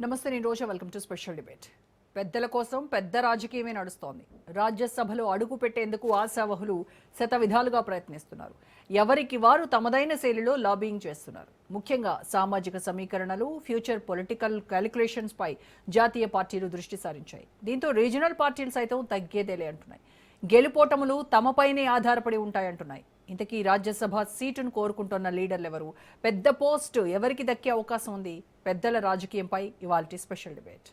నమస్తే, నేను Roja. Welcome to special debate. పెద్దల కోసం పెద్ద రాజకీయమే నడుస్తోంది. రాజ్యసభలో అడుగు పెట్టేందుకు ఆశావహులు శతవిధాలుగా ప్రయత్నిస్తున్నారు. ఎవరికి వారు తమదైన శైలిలో లాబింగ్ చేస్తున్నారు. ముఖ్యంగా సామాజిక సమీకరణలు, ఫ్యూచర్ పొలిటికల్ క్యాలిక్యులేషన్స్ పై జాతీయ పార్టీలు దృష్టి సారించాయి. దీంతో రీజనల్ పార్టీలు సైతం తగ్గేదేలే అంటున్నాయి. గెలుపోటములు తమపైనే ఆధారపడి ఉంటాయంటున్నాయి. ఇంతకీ రాజ్యసభ సీటును కోరుకుంటున్న లీడర్లు ఎవరు? పెద్ద పోస్టు ఎవరికి దక్కే అవకాశం ఉంది? పెద్దల రాజకీయంపై ఇవాల్టి స్పెషల్ డిబేట్.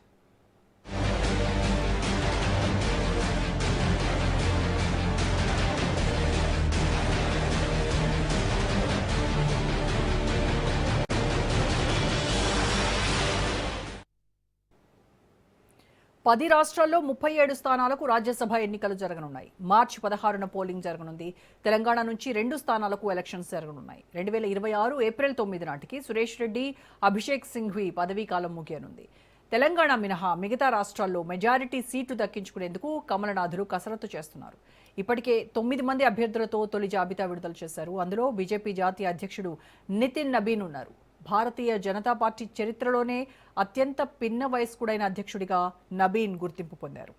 పది రాష్ట్రాల్లో 37 స్థానాలకు రాజ్యసభ ఎన్నికలు జరగనున్నాయి. మార్చి 16న పోలింగ్ జరగనుంది. తెలంగాణ నుంచి 2 స్థానాలకు ఎలక్షన్స్ జరగనున్నాయి. 2026 ఏప్రిల్ 9 నాటికి సురేష్ రెడ్డి, అభిషేక్ సింఘ్వి పదవీకాలం ముగియనుంది. తెలంగాణ మినహా మిగతా రాష్ట్రాల్లో మెజారిటీ సీటు దక్కించుకునేందుకు కమలనాథులు కసరత్తు చేస్తున్నారు. ఇప్పటికే 9 మంది అభ్యర్థులతో తొలి జాబితా విడుదల చేశారు. అందులో బీజేపీ జాతీయ అధ్యక్షుడు నితిన్ నబీన్ ఉన్నారు. భారతీయ జనతా పార్టీ చరిత్రలోనే అత్యంత పిన్న వయస్కుడైన అధ్యక్షుడిగా నబీన్ గుర్తింపు పొందారు.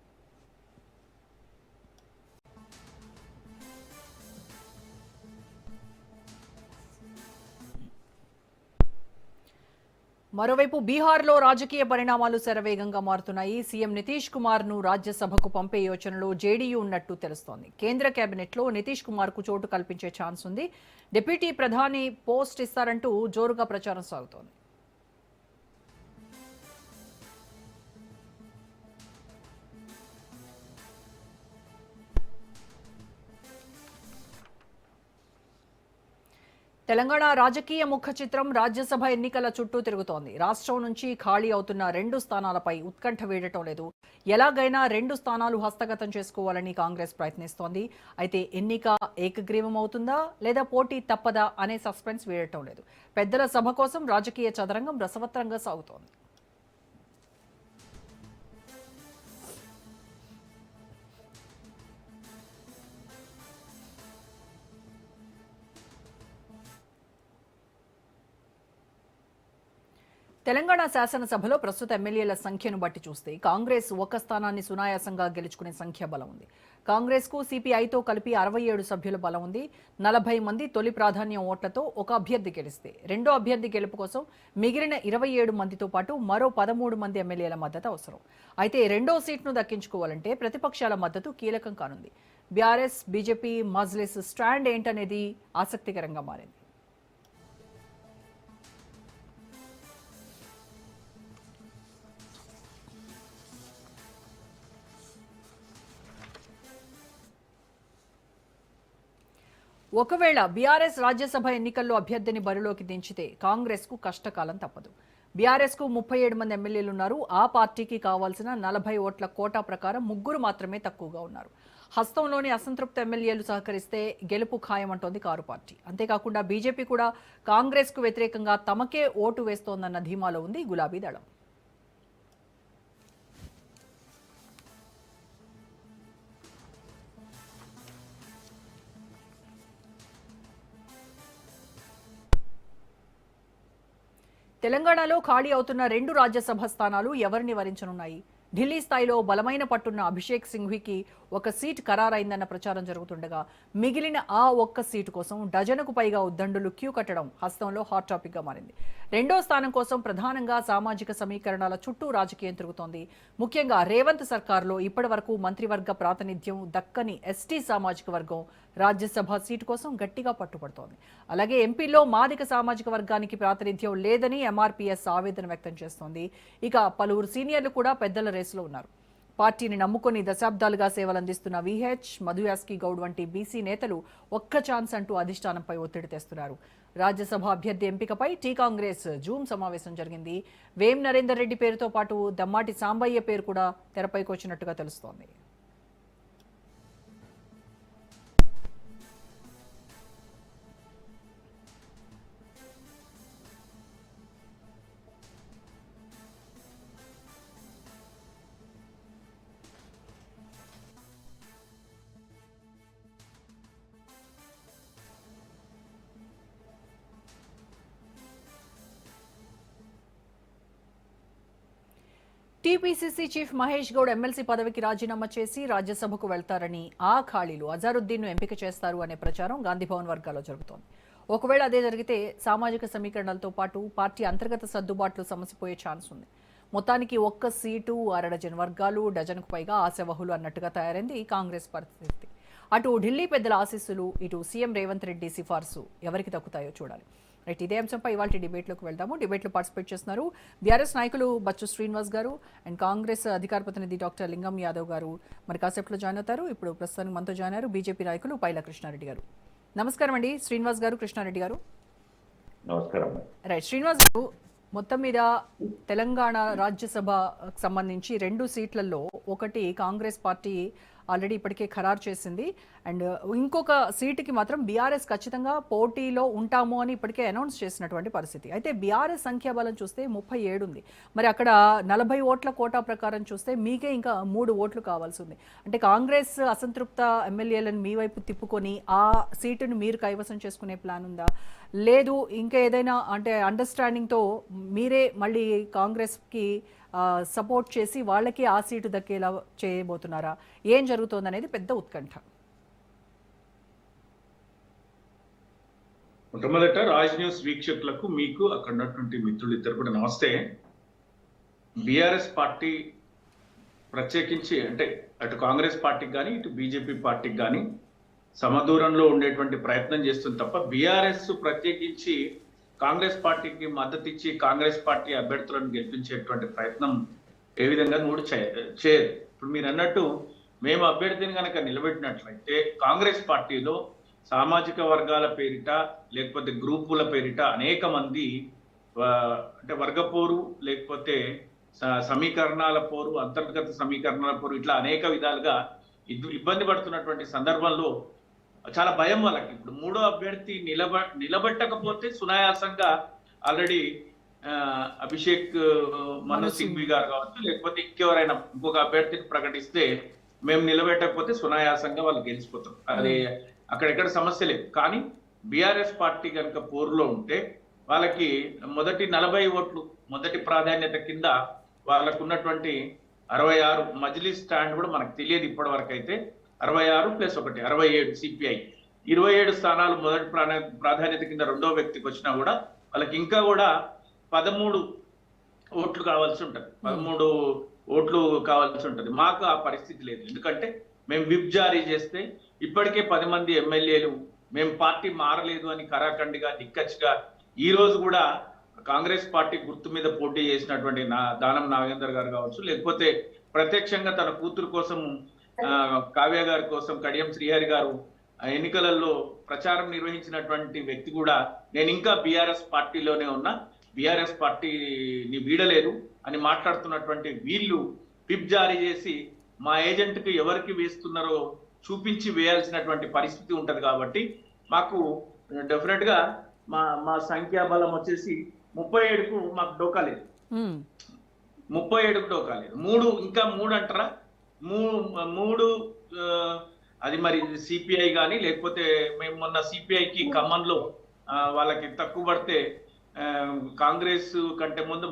మరోవైపు బీహార్లో రాజకీయ పరిణామాలు శరవేగంగా మారుతున్నాయి. సీఎం నితీష్ కుమార్ ను రాజ్యసభకు పంపే యోచనలో జేడీయూ ఉన్నట్టు తెలుస్తోంది. కేంద్ర కేబినెట్లో నితీష్ కుమార్ కు చోటు కల్పించే ఛాన్స్ ఉంది. డిప్యూటీ ప్రధాని పోస్ట్ ఇస్తారంటూ జోరుగా ప్రచారం సాగుతోంది. తెలంగాణ రాజకీయ ముఖ చిత్రం రాజ్యసభ ఎన్నికల చుట్టూ తిరుగుతోంది. రాష్ట్రం నుంచి ఖాళీ అవుతున్న 2 స్థానాలపై ఉత్కంఠ వీడటం లేదు. ఎలాగైనా 2 స్థానాలు హస్తగతం చేసుకోవాలని కాంగ్రెస్ ప్రయత్నిస్తోంది. అయితే ఎన్నిక ఏకగ్రీవం అవుతుందా లేదా పోటీ తప్పదా అనే సస్పెన్స్ వీడటం లేదు. పెద్దల సభ కోసం రాజకీయ చదరంగం రసవత్తరంగా సాగుతోంది. తెలంగాణ శాసనసభలో ప్రస్తుత ఎమ్మెల్యేల సంఖ్యను బట్టి చూస్తే కాంగ్రెస్ ఒక స్థానాన్ని సునాయాసంగా గెలుచుకునే సంఖ్య బలం ఉంది. కాంగ్రెస్కు సిపిఐతో కలిపి 67 సభ్యుల బలం ఉంది. 40 మంది తొలి ప్రాధాన్యం ఓట్లతో ఒక అభ్యర్థి గెలిస్తే రెండో అభ్యర్థి గెలుపు కోసం మిగిలిన 27 మందితో పాటు మరో 13 మంది ఎమ్మెల్యేల మద్దతు అవసరం. అయితే రెండో సీట్ను దక్కించుకోవాలంటే ప్రతిపక్షాల మద్దతు కీలకం కానుంది. బీఆర్ఎస్, బీజేపీ, మజ్లిస్ స్టాండ్ ఏంటనేది ఆసక్తికరంగా మారింది. ఒకవేళ బీఆర్ఎస్ రాజ్యసభ ఎన్నికల్లో అభ్యర్థిని బరిలోకి దించితే కాంగ్రెస్ కు కష్టకాలం తప్పదు. బీఆర్ఎస్ కు 37 మంది ఎమ్మెల్యేలు ఉన్నారు. ఆ పార్టీకి కావాల్సిన 40 ఓట్ల కోటా ప్రకారం 3 మాత్రమే తక్కువగా ఉన్నారు. హస్తంలోని అసంతృప్త ఎమ్మెల్యేలు సహకరిస్తే గెలుపు ఖాయమంటోంది కారు పార్టీ. అంతేకాకుండా బీజేపీ కూడా కాంగ్రెస్ కు వ్యతిరేకంగా తమకే ఓటు వేస్తోందన్న ధీమాలో ఉంది గులాబీ దళం. తెలంగాణలో ఖాళీ అవుతున్న 2 రాజ్యసభ స్థానాలు ఎవరిని వరించనున్నాయి? ఢిల్లీ స్థాయిలో బలమైన పట్టున్న అభిషేక్ సింఘ్వికి ఒక సీట్ ఖరారైందన్న ప్రచారం జరుగుతుండగా మిగిలిన ఆ ఒక్క సీటు కోసం డజనుకు పైగా ఉద్దండులు క్యూ కట్టడం హస్తంలో హాట్ టాపిక్ గా మారింది. రెండో స్థానం కోసం ప్రధానంగా సామాజిక సమీకరణాల చుట్టూ రాజకీయం తిరుగుతోంది. ముఖ్యంగా రేవంత్ సర్కార్లో ఇప్పటి వరకు మంత్రివర్గ ప్రాతినిధ్యం దక్కని ఎస్టీ సామాజిక వర్గం రాజ్యసభ సీటు కోసం గట్టిగా పట్టుబడుతోంది. అలాగే ఎంపీలో మాదిక సామాజిక వర్గానికి ప్రాతినిధ్యం లేదని ఎంఆర్పీఎస్ ఆవేదన వ్యక్తం చేస్తోంది. ఇక పలువురు సీనియర్లు కూడా పెద్దల రేసులో ఉన్నారు. పార్టీని నమ్ముకొని దశాబ్దాలుగా సేవలందిస్తున్న విహెచ్, మధుయాస్కి గౌడ్ వంటి బీసీ నేతలు ఒక్క ఛాన్స్ అంటూ అధిష్టానంపై ఒత్తిడి తెస్తున్నారు. రాజ్యసభ అభ్యర్థి ఎంపికపై టీ కాంగ్రెస్ జూమ్ సమావేశం జరిగింది. వేం నరేందర్ రెడ్డి పేరుతో పాటు దమ్మాటి సాంబయ్య పేరు కూడా తెరపైకి వచ్చినట్టుగా తెలుస్తోంది. TPCC chief Mahesh Goud MLC పదవికి రాజీనామా చేసి రాజ్యసభకు వెళ్తారని, ఆ ఖాళీలు అజారుద్దీన్ ను ఎంపిక చేస్తారు అనే ప్రచారం గాంధీభవన్ వర్గాల్లో జరుగుతోంది. ఒకవేళ అదే జరిగితే సామాజిక సమీకరణలతో పాటు పార్టీ అంతర్గత సర్దుబాట్లు సమసిపోయే ఛాన్స్ ఉంది. మొత్తానికి ఒక్క సీటు, అరడజన్ వర్గాలు, డజన్కు పైగా ఆశావహులు అన్నట్టుగా తయారైంది కాంగ్రెస్ పరిస్థితి. అటు ఢిల్లీ పెద్దల ఆశీస్సులు, ఇటు సీఎం రేవంత్ రెడ్డి సిఫార్సు ఎవరికి దక్కుతాయో చూడాలి. రైట్, ఇదే అంశంపై ఇవాళ డిబేట్లోకి వెళ్దాము. డిబేట్లో పార్టిసిపేట్ చేస్తున్నారు బీఆర్ఎస్ నాయకులు బచ్చు శ్రీనివాస్ గారు అండ్ కాంగ్రెస్ అధికార ప్రతినిధి డాక్టర్ లింగం యాదవ్ గారు మరి కాసేపట్లో జాయిన్ అవుతారు. ఇప్పుడు ప్రస్తుతానికి మనతో జాయిన్ అయ్యారు బీజేపీ నాయకులు పైల కృష్ణారెడ్డి గారు. నమస్కారం అండి శ్రీనివాస్ గారు, కృష్ణారెడ్డి గారు. నమస్కారం. రైట్, శ్రీనివాస్ గారు, మొత్తం మీద తెలంగాణ రాజ్యసభకు సంబంధించి 2 సీట్లలో ఒకటి కాంగ్రెస్ పార్టీ ఆల్రెడీ ఇప్పటికే ఖరారు చేసింది అండ్ ఇంకొక సీటుకి మాత్రం బీఆర్ఎస్ ఖచ్చితంగా పోటీలో ఉంటాము అని ఇప్పటికే అనౌన్స్ చేసినటువంటి పరిస్థితి. అయితే బీఆర్ఎస్ సంఖ్యాబలం చూస్తే 37 ఉంది. మరి అక్కడ 40 ఓట్ల కోటా ప్రకారం చూస్తే మీకే ఇంకా 3 ఓట్లు కావాల్సి ఉంది. అంటే కాంగ్రెస్ అసంతృప్త ఎమ్మెల్యేలను మీ వైపు తిప్పుకొని ఆ సీటును మీరు కైవసం చేసుకునే ప్లాన్ ఉందా, లేదు ఇంకా ఏదైనా అంటే అండర్స్టాండింగ్తో మీరే మళ్ళీ కాంగ్రెస్కి సపోర్ట్ చేసి వాళ్ళకి ఆ సీటు దక్కేలా చేయబోతున్నారా, ఏం జరుగుతోందనేది పెద్ద ఉత్కంఠ. మొట్టమొదట రాజ్ న్యూస్ వీక్షకులకు, మీకు అక్కడ ఉన్నటువంటి మిత్రులు ఇద్దరు కూడా నమస్తే. బీఆర్ఎస్ పార్టీ ప్రత్యేకించి అంటే అటు కాంగ్రెస్ పార్టీకి కానీ ఇటు బీజేపీ పార్టీకి కానీ సమదూరంలో ఉండేటువంటి ప్రయత్నం చేస్తుంది తప్ప బీఆర్ఎస్ ప్రత్యేకించి కాంగ్రెస్ పార్టీకి మద్దతు ఇచ్చి కాంగ్రెస్ పార్టీ అభ్యర్థులను గెలిపించేటువంటి ప్రయత్నం ఏ విధంగా కూడా చేయరు. ఇప్పుడు మీరు అన్నట్టు మేము అభ్యర్థిని కనుక నిలబెట్టినట్లయితే కాంగ్రెస్ పార్టీలో సామాజిక వర్గాల పేరిట లేకపోతే గ్రూపుల పేరిట అనేక మంది అంటే వర్గపోరు లేకపోతే సమీకరణాల పోరు, అంతర్గత సమీకరణాల పోరు, ఇట్లా అనేక విధాలుగా ఇబ్బంది పడుతున్నటువంటి సందర్భంలో చాలా భయం వాళ్ళకి. ఇప్పుడు 3వ అభ్యర్థి నిలబెట్టకపోతే సునాయాసంగా ఆల్రెడీ అభిషేక్ మను సింఘ్వి గారు కావచ్చు లేకపోతే ఇంకెవరైనా ఇంకొక అభ్యర్థిని ప్రకటిస్తే మేము నిలబెట్టకపోతే సునాయాసంగా వాళ్ళు గెలిచిపోతాం. అది అక్కడెక్కడ సమస్య లేదు. కానీ బీఆర్ఎస్ పార్టీ కనుక పోరులో ఉంటే వాళ్ళకి మొదటి 40 ఓట్లు మొదటి ప్రాధాన్యత కింద వాళ్ళకు ఉన్నటువంటి 66 మజ్లిస్ స్టాండ్ కూడా మనకు తెలియదు ఇప్పటి వరకు అయితే. 66 + 1 67 సిపిఐ 27 స్థానాలు మొదటి ప్రాధాన్యత కింద రెండో వ్యక్తికి వచ్చినా కూడా వాళ్ళకి ఇంకా కూడా 13 ఓట్లు కావాల్సి ఉంటుంది. 13 ఓట్లు కావాల్సి ఉంటుంది. మాకు ఆ పరిస్థితి లేదు. ఎందుకంటే మేము విప్ జారీ చేస్తే ఇప్పటికే 10 మంది ఎమ్మెల్యేలు మేము పార్టీ మారలేదు అని కరాఖండిగా నిక్కచ్చిగా ఈ రోజు కూడా కాంగ్రెస్ పార్టీ గుర్తు మీద పోటీ చేసినటువంటి దానం నాగేందర్ గారు కావచ్చు, లేకపోతే ప్రత్యక్షంగా తన కూతురు కోసం కావ్య గారి కోసం కడియం శ్రీహరి గారు ఎన్నికలలో ప్రచారం నిర్వహించినటువంటి వ్యక్తి కూడా నేను ఇంకా బీఆర్ఎస్ పార్టీలోనే ఉన్నా, బీఆర్ఎస్ పార్టీని వీడలేదు అని మాట్లాడుతున్నటువంటి వీళ్ళు విప్ జారీ చేసి మా ఏజెంట్కి ఎవరికి వేస్తున్నారో చూపించి వేయాల్సినటువంటి పరిస్థితి ఉంటది. కాబట్టి మాకు డెఫినెట్ గా మా సంఖ్యాబలం వచ్చేసి 37కు మాకు డోకా లేదు. 37కు డోకా లేదు. 3 అంటారా, 3 అది మరి సిపిఐ కానీ లేకపోతే మేము మొన్న సిపిఐకి ఖమ్మంలో వాళ్ళకి తక్కువ పడితే కాంగ్రెస్ కంటే ముందు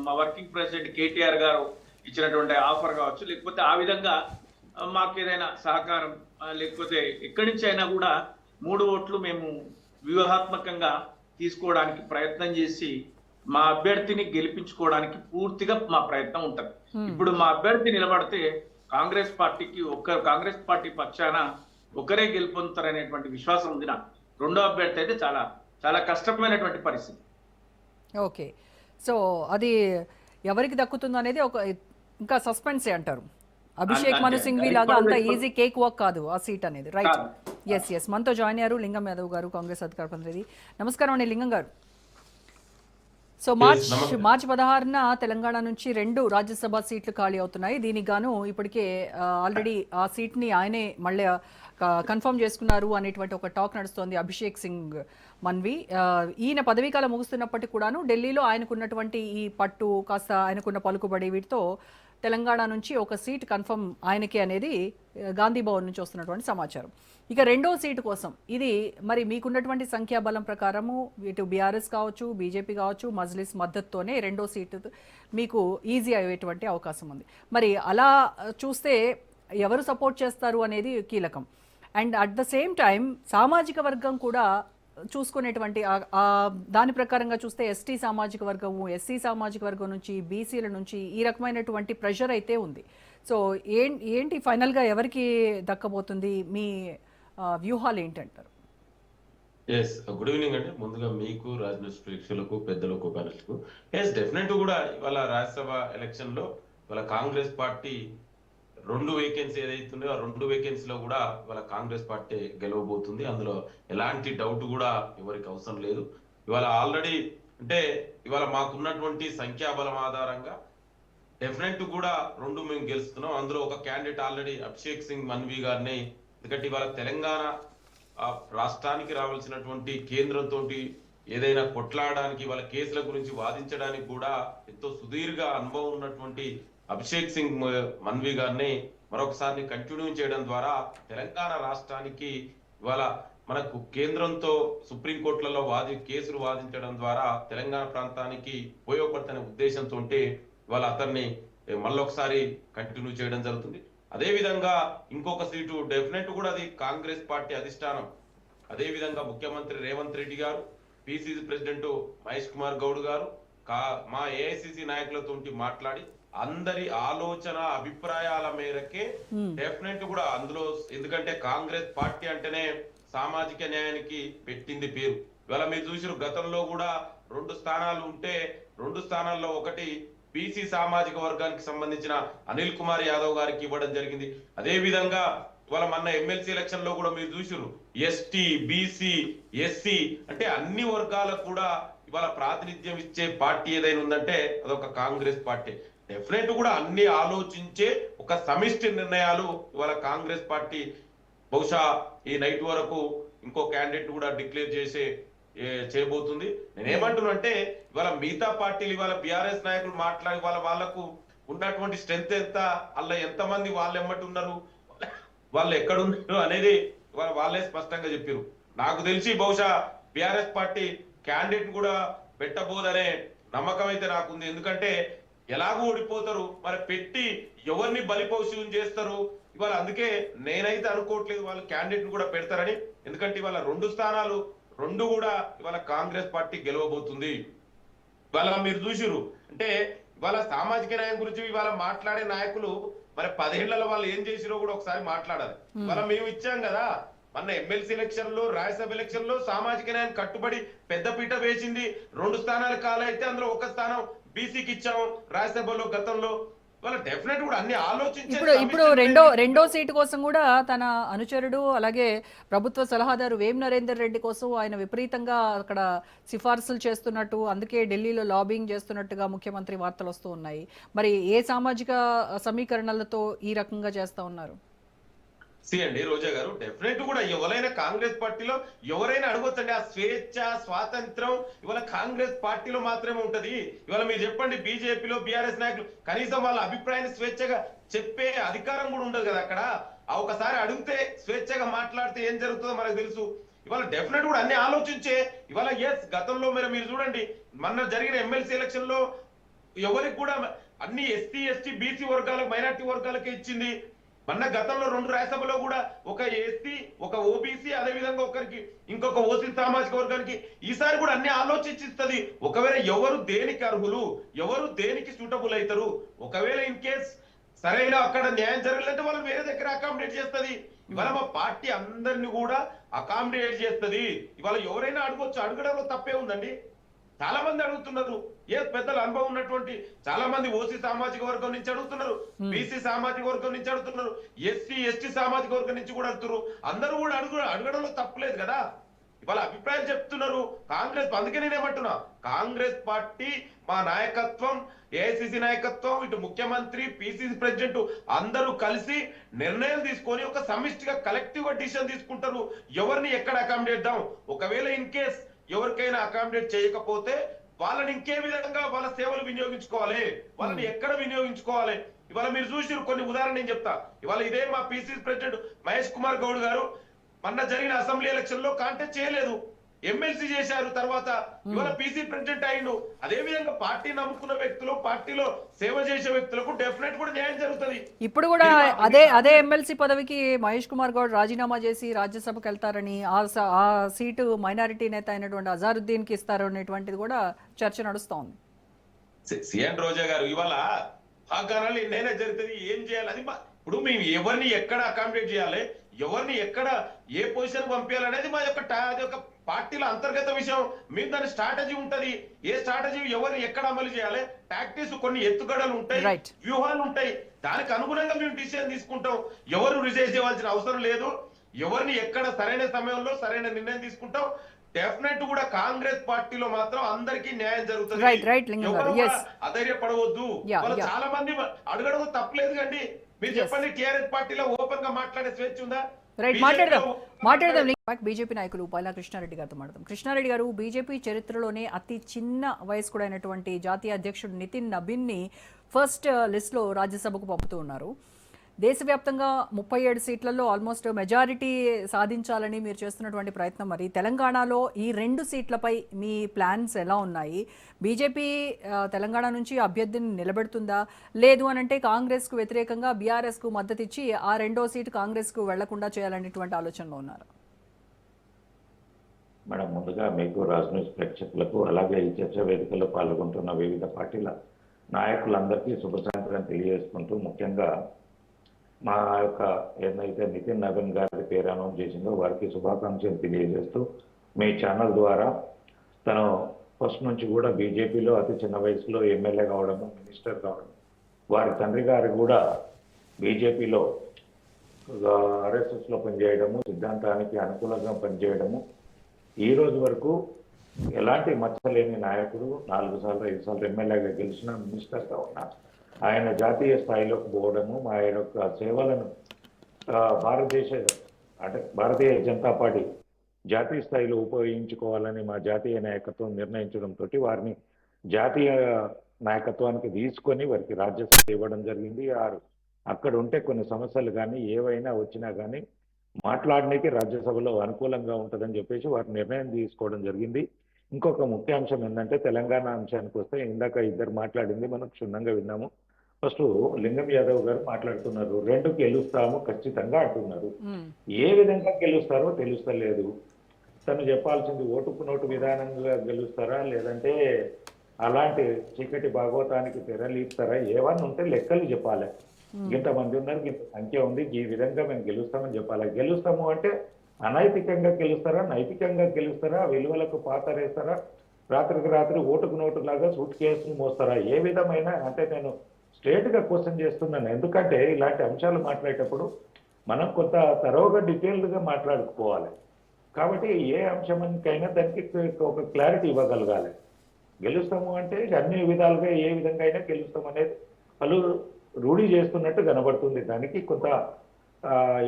మా వర్కింగ్ ప్రెసిడెంట్ కేటీఆర్ గారు ఇచ్చినటువంటి ఆఫర్ కావచ్చు, లేకపోతే ఆ విధంగా మాకు ఏదైనా సహకారం లేకపోతే ఎక్కడి నుంచి అయినా కూడా 3 ఓట్లు మేము వ్యూహాత్మకంగా తీసుకోవడానికి ప్రయత్నం చేసి మా అభ్యర్థిని గెలిపించుకోవడానికి పూర్తిగా మా ప్రయత్నం ఉంటుంది. ఇప్పుడు మా అభ్యర్థి నిలబడితే కాంగ్రెస్ పార్టీ పక్షాన ఒకరే గెలుపొందుతారనేటువంటి విశ్వాసం ఉంది నాకు. రెండో అభ్యర్థి అయితే చాలా చాలా కష్టమైనటువంటి పరిస్థితి. ఓకే, సో అది ఎవరికి దక్కుతుందో అనేది ఒక ఇంకా సస్పెన్సే అంటారు. అభిషేక్ మను సింఘ్వి లాగా అంత ఈజీ కేక్ వాక్ కాదు ఆ సీట్ అనేది. రైట్, ఎస్ మనతో జాయిన్ అయ్యారు లింగం యాదవ్ గారు, కాంగ్రెస్ అధికార ప్రతినిధి. నమస్కారం అండి లింగం గారు. సో మార్చి 16న తెలంగాణ నుంచి 2 రాజ్యసభ సీట్లు ఖాళీ అవుతున్నాయి. దీనికి గాను ఇప్పటికే ఆల్రెడీ ఆ సీట్ని ఆయనే మళ్ళీ కన్ఫర్మ్ చేసుకున్నారు అనేటువంటి ఒక టాక్ నడుస్తోంది. అభిషేక్ సింగ్ మన్వి ఈయన పదవీకాలం ముగుస్తున్నప్పటికీ కూడాను ఢిల్లీలో ఆయనకున్నటువంటి ఈ పట్టు, కాస్త ఆయనకున్న పలుకుబడి వీటితో తెలంగాణ నుంచి ఒక సీట్ కన్ఫర్మ్ ఆయనకి అనేది గాంధీ భవన్ నుంచి వస్తున్నటువంటి సమాచారం. ఇక రెండో సీటు కోసం ఇది మరి మీకున్నటువంటి సంఖ్యాబలం ప్రకారము ఇటు బీఆర్ఎస్ కావచ్చు, బీజేపీ కావచ్చు, మజ్లిస్ మద్దతుతోనే రెండో సీటు మీకు ఈజీ అయ్యేటువంటి అవకాశం ఉంది. మరి అలా చూస్తే ఎవరు సపోర్ట్ చేస్తారు అనేది కీలకం. And at the same time సామాజిక వర్గం కూడా చూసుకునేటువంటి దాని ప్రకారంగా చూస్తే ఎస్టీ సామాజిక వర్గము, ఎస్సీ సామాజిక వర్గం నుంచి, బీసీల నుంచి ఈ రకమైనటువంటి ప్రెషర్ అయితే ఉంది. సో ఏంటి ఫైనల్గా ఎవరికి దక్కబోతుంది? మీ వ్యూహాలు ఏంటంటారు? ఎస్, గుడ్ ఈవినింగ్ అండి. ముందుగా మీకు, రాజనీతి ప్రేక్షకులకు, పెద్దలకు, ప్యానెల్స్కు ఎస్ డెఫినెట్ కూడా ఇవాళ రాజ్యసభ ఎలక్షన్ లో ఇవాళ కాంగ్రెస్ పార్టీ 2 వేకెన్సీ ఏదైతుందో ఆ 2 వేకెన్సీలో కూడా ఇవాళ కాంగ్రెస్ పార్టీ గెలవబోతుంది. అందులో ఎలాంటి డౌట్ కూడా ఎవరికి అవసరం లేదు. ఇవాళ ఆల్రెడీ అంటే ఇవాళ మాకున్నటువంటి సంఖ్యాబలం ఆధారంగా డెఫినెట్ కూడా 2 మేము గెలుస్తున్నాం. అందులో ఒక క్యాండిడేట్ ఆల్రెడీ అభిషేక్ సింగ్ మన్వి గారిని, ఎందుకంటే ఇవాళ తెలంగాణ రాష్ట్రానికి రావాల్సినటువంటి కేంద్రంతో ఏదైనా కొట్లాడడానికి వాళ్ళ కేసుల గురించి వాదించడానికి కూడా ఎంతో సుదీర్ఘ అనుభవం ఉన్నటువంటి అభిషేక్ సింగ్ మన్వి గారిని మరొకసారి కంటిన్యూ చేయడం ద్వారా తెలంగాణ రాష్ట్రానికి ఇవాళ మనకు కేంద్రంతో సుప్రీంకోర్టులలో కేసులు వాదించడం ద్వారా తెలంగాణ ప్రాంతానికి ఉపయోగపడుతున్న ఉద్దేశంతో ఇవాళ అతన్ని మళ్ళొకసారి కంటిన్యూ చేయడం జరుగుతుంది. అదే విధంగా ఇంకొక సీటు డెఫినెట్ కూడా అది కాంగ్రెస్ పార్టీ అధిష్టానం, అదే విధంగా ముఖ్యమంత్రి రేవంత్ రెడ్డి గారు, పిసిసి ప్రెసిడెంట్ మహేష్ కుమార్ గౌడ్ గారు, మా ఏఐసిసి నాయకులతో మాట్లాడి అందరి ఆలోచన అభిప్రాయాల మేరకే డెఫినెట్ కూడా అందులో, ఎందుకంటే కాంగ్రెస్ పార్టీ అంటేనే సామాజిక న్యాయానికి పెట్టింది పేరు. ఇవాళ మీరు చూసారు గతంలో కూడా 2 స్థానాలు ఉంటే 2 స్థానాల్లో ఒకటి బీసీ సామాజిక వర్గానికి సంబంధించిన అనిల్ కుమార్ యాదవ్ గారికి ఇవ్వడం జరిగింది. అదే విధంగా ఇవాళ మొన్న ఎమ్మెల్సీ ఎలక్షన్ లో కూడా మీరు చూసారు ఎస్టీ, బీసీ, ఎస్సీ అంటే అన్ని వర్గాలకు కూడా ఇవాళ ప్రాతినిధ్యం ఇచ్చే పార్టీ ఏదైనా ఉందంటే అదొక కాంగ్రెస్ పార్టీ. డెఫినెట్ కూడా అన్ని ఆలోచించే ఒక సమిష్టి నిర్ణయాలు ఇవాళ కాంగ్రెస్ పార్టీ బహుశా ఈ నైట్ వరకు ఇంకో క్యాండిడేట్ కూడా డిక్లేర్ చేయబోతుంది. నేనేమంటున్నా అంటే ఇవాళ మిగతా పార్టీలు ఇవాళ బీఆర్ఎస్ నాయకులు మాట్లాడి వాళ్ళకు ఉన్నటువంటి స్ట్రెంత్ ఎంత, అలా ఎంతమంది వాళ్ళు ఎమ్మటి ఉన్నారు, వాళ్ళు ఎక్కడ ఉన్నారు అనేది వాళ్ళే స్పష్టంగా చెప్పారు. నాకు తెలిసి బహుశా బీఆర్ఎస్ పార్టీ క్యాండిడేట్ కూడా పెట్టబోదనే నమ్మకం అయితే నాకుంది. ఎందుకంటే ఎలాగూ ఓడిపోతారు, మరి పెట్టి ఎవరిని బలిపౌష్యం చేస్తారు ఇవాళ. అందుకే నేనైతే అనుకోవట్లేదు వాళ్ళు క్యాండిడేట్ కూడా పెడతారని. ఎందుకంటే ఇవాళ 2 స్థానాలు 2 కూడా ఇవాళ కాంగ్రెస్ పార్టీ గెలవబోతుంది. ఇవాళ మీరు చూసిరు అంటే ఇవాళ సామాజిక న్యాయం గురించి ఇవాళ మాట్లాడే నాయకులు మరి 10 ఏళ్లలో వాళ్ళు ఏం చేసిరో కూడా ఒకసారి మాట్లాడాలి. ఇవాళ మేము ఇచ్చాం కదా మొన్న ఎమ్మెల్సీ ఎలక్షన్ లో, రాజ్యసభ ఎలక్షన్ లో సామాజిక న్యాయం కట్టుబడి పెద్దపీట వేసింది. 2 స్థానాలు కాలైతే అందులో 1 స్థానం బీసీకి ఇచ్చాము రాజ్యసభలో గతంలో. వాళ్ళ డెఫినెట్ కూడా అన్ని ఆలోచించి ఇప్పుడు రెండో సీటు కోసం కూడా తన అనుచరుడు అలాగే ప్రభుత్వ సలహాదారు వేం నరేందర్ రెడ్డి కోసం ఆయన విపరీతంగా అక్కడ సిఫార్సులు చేస్తున్నట్టు, అందుకే ఢిల్లీలో లాబింగ్ చేస్తున్నట్టుగా ముఖ్యమంత్రి వార్తలు వస్తూ ఉన్నాయి. మరి ఏ సామాజిక సమీకరణలతో ఈ రకంగా చేస్తా ఉన్నారు? అండి రోజా గారు, డెఫినెట్ కూడా ఎవరైనా కాంగ్రెస్ పార్టీలో ఎవరైనా అడగొచ్చండి. ఆ స్వేచ్ఛ, స్వాతంత్రం ఇవాళ కాంగ్రెస్ పార్టీలో మాత్రమే ఉంటది. ఇవాళ మీరు చెప్పండి బీజేపీలో, బీఆర్ఎస్ నాయకులు కనీసం వాళ్ళ అభిప్రాయాన్ని స్వేచ్ఛగా చెప్పే అధికారం కూడా ఉండదు కదా అక్కడ. ఒకసారి అడిగితే స్వేచ్ఛగా మాట్లాడితే ఏం జరుగుతుందో మనకు తెలుసు. ఇవాళ డెఫినెట్ కూడా అన్ని ఆలోచించే ఇవాళ గతంలో మీరు చూడండి మొన్న జరిగిన ఎమ్మెల్సీ ఎలక్షన్ లో ఎవరికి కూడా అన్ని ఎస్టీ, ఎస్టీ, బీసీ వర్గాలకు, మైనార్టీ వర్గాలకే ఇచ్చింది. మొన్న గతంలో 2 రాజ్యసభలో కూడా ఒక ఎస్టీ, ఒక ఓబీసీ, అదే విధంగా ఒకరికి ఇంకొక ఓసీ సామాజిక వర్గానికి. ఈసారి కూడా అన్ని ఆలోచించిస్తుంది. ఒకవేళ ఎవరు దేనికి అర్హులు, ఎవరు దేనికి సూటబుల్ అవుతారు, ఒకవేళ ఇన్ కేస్ సరైన అక్కడ న్యాయం జరగలేదంటే వాళ్ళు వేరే దగ్గర అకామిడేట్ చేస్తుంది. ఇవాళ మా పార్టీ అందరినీ కూడా అకామిడేట్ చేస్తుంది. ఇవాళ ఎవరైనా అడగొచ్చు, అడగడంలో తప్పే ఉందండి. చాలా మంది అడుగుతున్నారు, పెద్దల అనుభవం ఉన్నటువంటి చాలా మంది ఓసీ సామాజిక వర్గం నుంచి అడుగుతున్నారు, బీసీ సామాజిక వర్గం నుంచి అడుగుతున్నారు, ఎస్సీ, ఎస్టీ సామాజిక వర్గం నుంచి కూడా అడుగుతున్నారు. అందరూ కూడా అడగడంలో తప్పలేదు కదా. ఇవాళ అభిప్రాయం చెప్తున్నారు కాంగ్రెస్. అందుకే నేనేమంటున్నా కాంగ్రెస్ పార్టీ మా నాయకత్వం, ఏఐసిసి నాయకత్వం, ఇటు ముఖ్యమంత్రి, పిసిసి ప్రెసిడెంట్ అందరూ కలిసి నిర్ణయం తీసుకొని ఒక సమిష్టిగా కలెక్టివ్ గా డిసిషన్ తీసుకుంటారు ఎవరిని ఎక్కడ అకామిడేట్ చేద్దాం. ఒకవేళ ఇన్ కేస్ ఎవరికైనా అకామిడేట్ చేయకపోతే వాళ్ళని ఇంకే విధంగా వాళ్ళ సేవలు వినియోగించుకోవాలి, వాళ్ళని ఎక్కడ వినియోగించుకోవాలి. ఇవాళ మీరు చూసిరు కొన్ని ఉదాహరణ నేను చెప్తా. ఇవాళ ఇదే మా పిసిసి ప్రెసిడెంట్ మహేష్ కుమార్ గౌడ్ గారు మొన్న జరిగిన అసెంబ్లీ ఎలక్షన్ లో కాంటెస్ట్ చేయలేదు, ఎమ్మెల్సీ చేశారు. తర్వాత ఇవాళ పీసీ ప్రెసిడెంట్ అయిండు. అదే విధంగా పార్టీ నమ్ముకున్న వ్యక్తులు, పార్టీలో సేవ చేసే వ్యక్తులకు డెఫినెట్ కూడా న్యాయం జరుగుతుంది. ఇప్పుడు కూడా అదే ఎమ్మెల్సీ పదవికి మహేష్ కుమార్ గౌడ్ రాజీనామా చేసి రాజ్యసభకు వెళ్తారని, ఆ సీటు మైనారిటీ నేత అయినటువంటి అజారుద్దీన్ కి ఇస్తారు అనేటువంటిది కూడా చర్చ నడుస్తోంది. సిఎన్ రోజా గారు ఇవాళ వాగ్దానాలు ఎన్నైనా జరుగుతుంది, ఏం చేయాలి అది ఇప్పుడు మేము ఎవరిని ఎక్కడ అకామిడేట్ చేయాలి, ఎవరిని ఎక్కడ ఏ పొజిషన్ పంపించాలనేది మా యొక్క అది ఒక పార్టీల అంతర్గత విషయం. మేము దాని స్ట్రాటజీ ఉంటది, ఏ స్ట్రాటజీ ఎవరిని ఎక్కడ అమలు చేయాలి, టాక్టిక్స్ కొన్ని ఎత్తుగడలు ఉంటాయి, వ్యూహాలు ఉంటాయి. దానికి అనుగుణంగా మేము డిసిజన్ తీసుకుంటాం. ఎవరు రిజైన్ చేయవలసిన అవసరం లేదు. ఎవరిని ఎక్కడ సరైన సమయంలో సరైన నిర్ణయం తీసుకుంటాం. డెఫినెట్ కూడా కాంగ్రెస్ పార్టీలో మాత్రం అందరికీ న్యాయం జరుగుతుంది. అధైర్యపడవద్దు. చాలా మంది అడగడం తప్పలేదు కండి. మీరు చెప్పండి, టిఆర్ఎస్ పార్టీలో ఓపెన్ గా మాట్లాడే స్వేచ్ఛ ఉందా? మాట్లాడదాం. బీజేపీ నాయకులు పైలా కృష్ణారెడ్డి గారితో మాట్లాడదాం. కృష్ణారెడ్డి గారు, బీజేపీ చరిత్రలోనే అతి చిన్న వయస్కుడైనటువంటి జాతీయ అధ్యక్షుడు నితిన్ నబీన్ ని ఫస్ట్ లిస్ట్ లో రాజ్యసభకు పంపుతూ ఉన్నారు. దేశవ్యాప్తంగా 37 సీట్లలో ఆల్మోస్ట్ మెజారిటీ సాధించాలని మీరు చేస్తున్నటువంటి ప్రయత్నం, మరి తెలంగాణలో ఈ 2 సీట్లపై మీ ప్లాన్స్ ఎలా ఉన్నాయి? బీజేపీ తెలంగాణ నుంచి అభ్యర్థిని నిలబెడుతుందా, లేదు అనంటే కాంగ్రెస్కు వ్యతిరేకంగా బీఆర్ఎస్కు మద్దతు ఇచ్చి ఆ 2వ సీటు కాంగ్రెస్కు వెళ్లకుండా చేయాలనేటువంటి ఆలోచనలో ఉన్నారు? మేడం, ముందుగా మీకు రాజ్ న్యూస్ ప్రేక్షకులకు, అలాగే ఈ చర్చ వేదికలో పాల్గొంటున్న వివిధ పార్టీల నాయకులందరికీ శుభ సాయంత్రం తెలియజేసుకుంటూ, ముఖ్యంగా మా యొక్క ఏదైతే నితిన్ నబీన్ గారి పేరు అనౌన్స్ చేసిందో వారికి శుభాకాంక్షలు తెలియజేస్తూ, మీ ఛానల్ ద్వారా తను ఫస్ట్ నుంచి కూడా బీజేపీలో అతి చిన్న వయసులో ఎమ్మెల్యే కావడము, మినిస్టర్ కావడం, వారి తండ్రి గారు కూడా బీజేపీలో ఆర్ఎస్ఎస్లో పనిచేయడము, సిద్ధాంతానికి అనుకూలంగా పనిచేయడము, ఈ రోజు వరకు ఎలాంటి మచ్చలేని నాయకుడు, 4 సార్లు 5 సార్లు ఎమ్మెల్యేగా గెలిచిన, మినిస్టర్గా ఉన్న ఆయన జాతీయ స్థాయిలోకి పోవడము, ఆయన యొక్క సేవలను భారతీయ జనతా పార్టీ జాతీయ స్థాయిలో ఉపయోగించుకోవాలని మా జాతీయ నాయకత్వం నిర్ణయించడంతో వారిని జాతీయ నాయకత్వానికి తీసుకొని వారికి రాజ్యసభ ఇవ్వడం జరిగింది. అక్కడ ఉంటే కొన్ని సమస్యలు కానీ ఏవైనా వచ్చినా కానీ మాట్లాడడానికి రాజ్యసభలో అనుకూలంగా ఉంటుందని చెప్పేసి వారి నిర్ణయం తీసుకోవడం జరిగింది. ఇంకొక ముఖ్య అంశం ఏంటంటే, తెలంగాణ అంశానికి వస్తే ఇందాక ఇద్దరు మాట్లాడింది మనం క్షుణ్ణంగా విన్నాము. ఫస్ట్ లింగం యాదవ్ గారు మాట్లాడుతున్నారు, 2 గెలుస్తాము ఖచ్చితంగా అంటున్నారు. ఏ విధంగా గెలుస్తారో తెలుస్తలేదు. తను చెప్పాల్సింది ఓటుకు నోటు విధానంగా గెలుస్తారా, లేదంటే అలాంటి చీకటి భాగవతానికి తెరలిస్తారా? ఏమన్నా ఉంటే లెక్కలు చెప్పాలి. ఇంతమంది ఉన్నారు, ఇంత సంఖ్య ఉంది, ఈ విధంగా మేము గెలుస్తామని చెప్పాలి. గెలుస్తాము అంటే అనైతికంగా గెలుస్తారా, నైతికంగా గెలుస్తారా, విలువలకు పాతరేస్తారా, రాత్రికి రాత్రి ఓటుకు నోటు లాగా సూట్ కేసులు మోస్తారా? ఏ విధమైన అంటే నేను స్ట్రేట్గా క్వశ్చన్ చేస్తున్నాను. ఎందుకంటే ఇలాంటి అంశాలు మాట్లాడేటప్పుడు మనం కొంత తరోగా డీటెయిల్డ్గా మాట్లాడుకోవాలి. కాబట్టి ఏ అంశానికైనా దానికి ఒక క్లారిటీ ఇవ్వగలగాలి. గెలుస్తాము అంటే అన్ని విధాలుగా ఏ విధంగా అయినా గెలుస్తాం అనేది వాళ్ళు రూఢి చేస్తున్నట్టు కనబడుతుంది. దానికి కొంత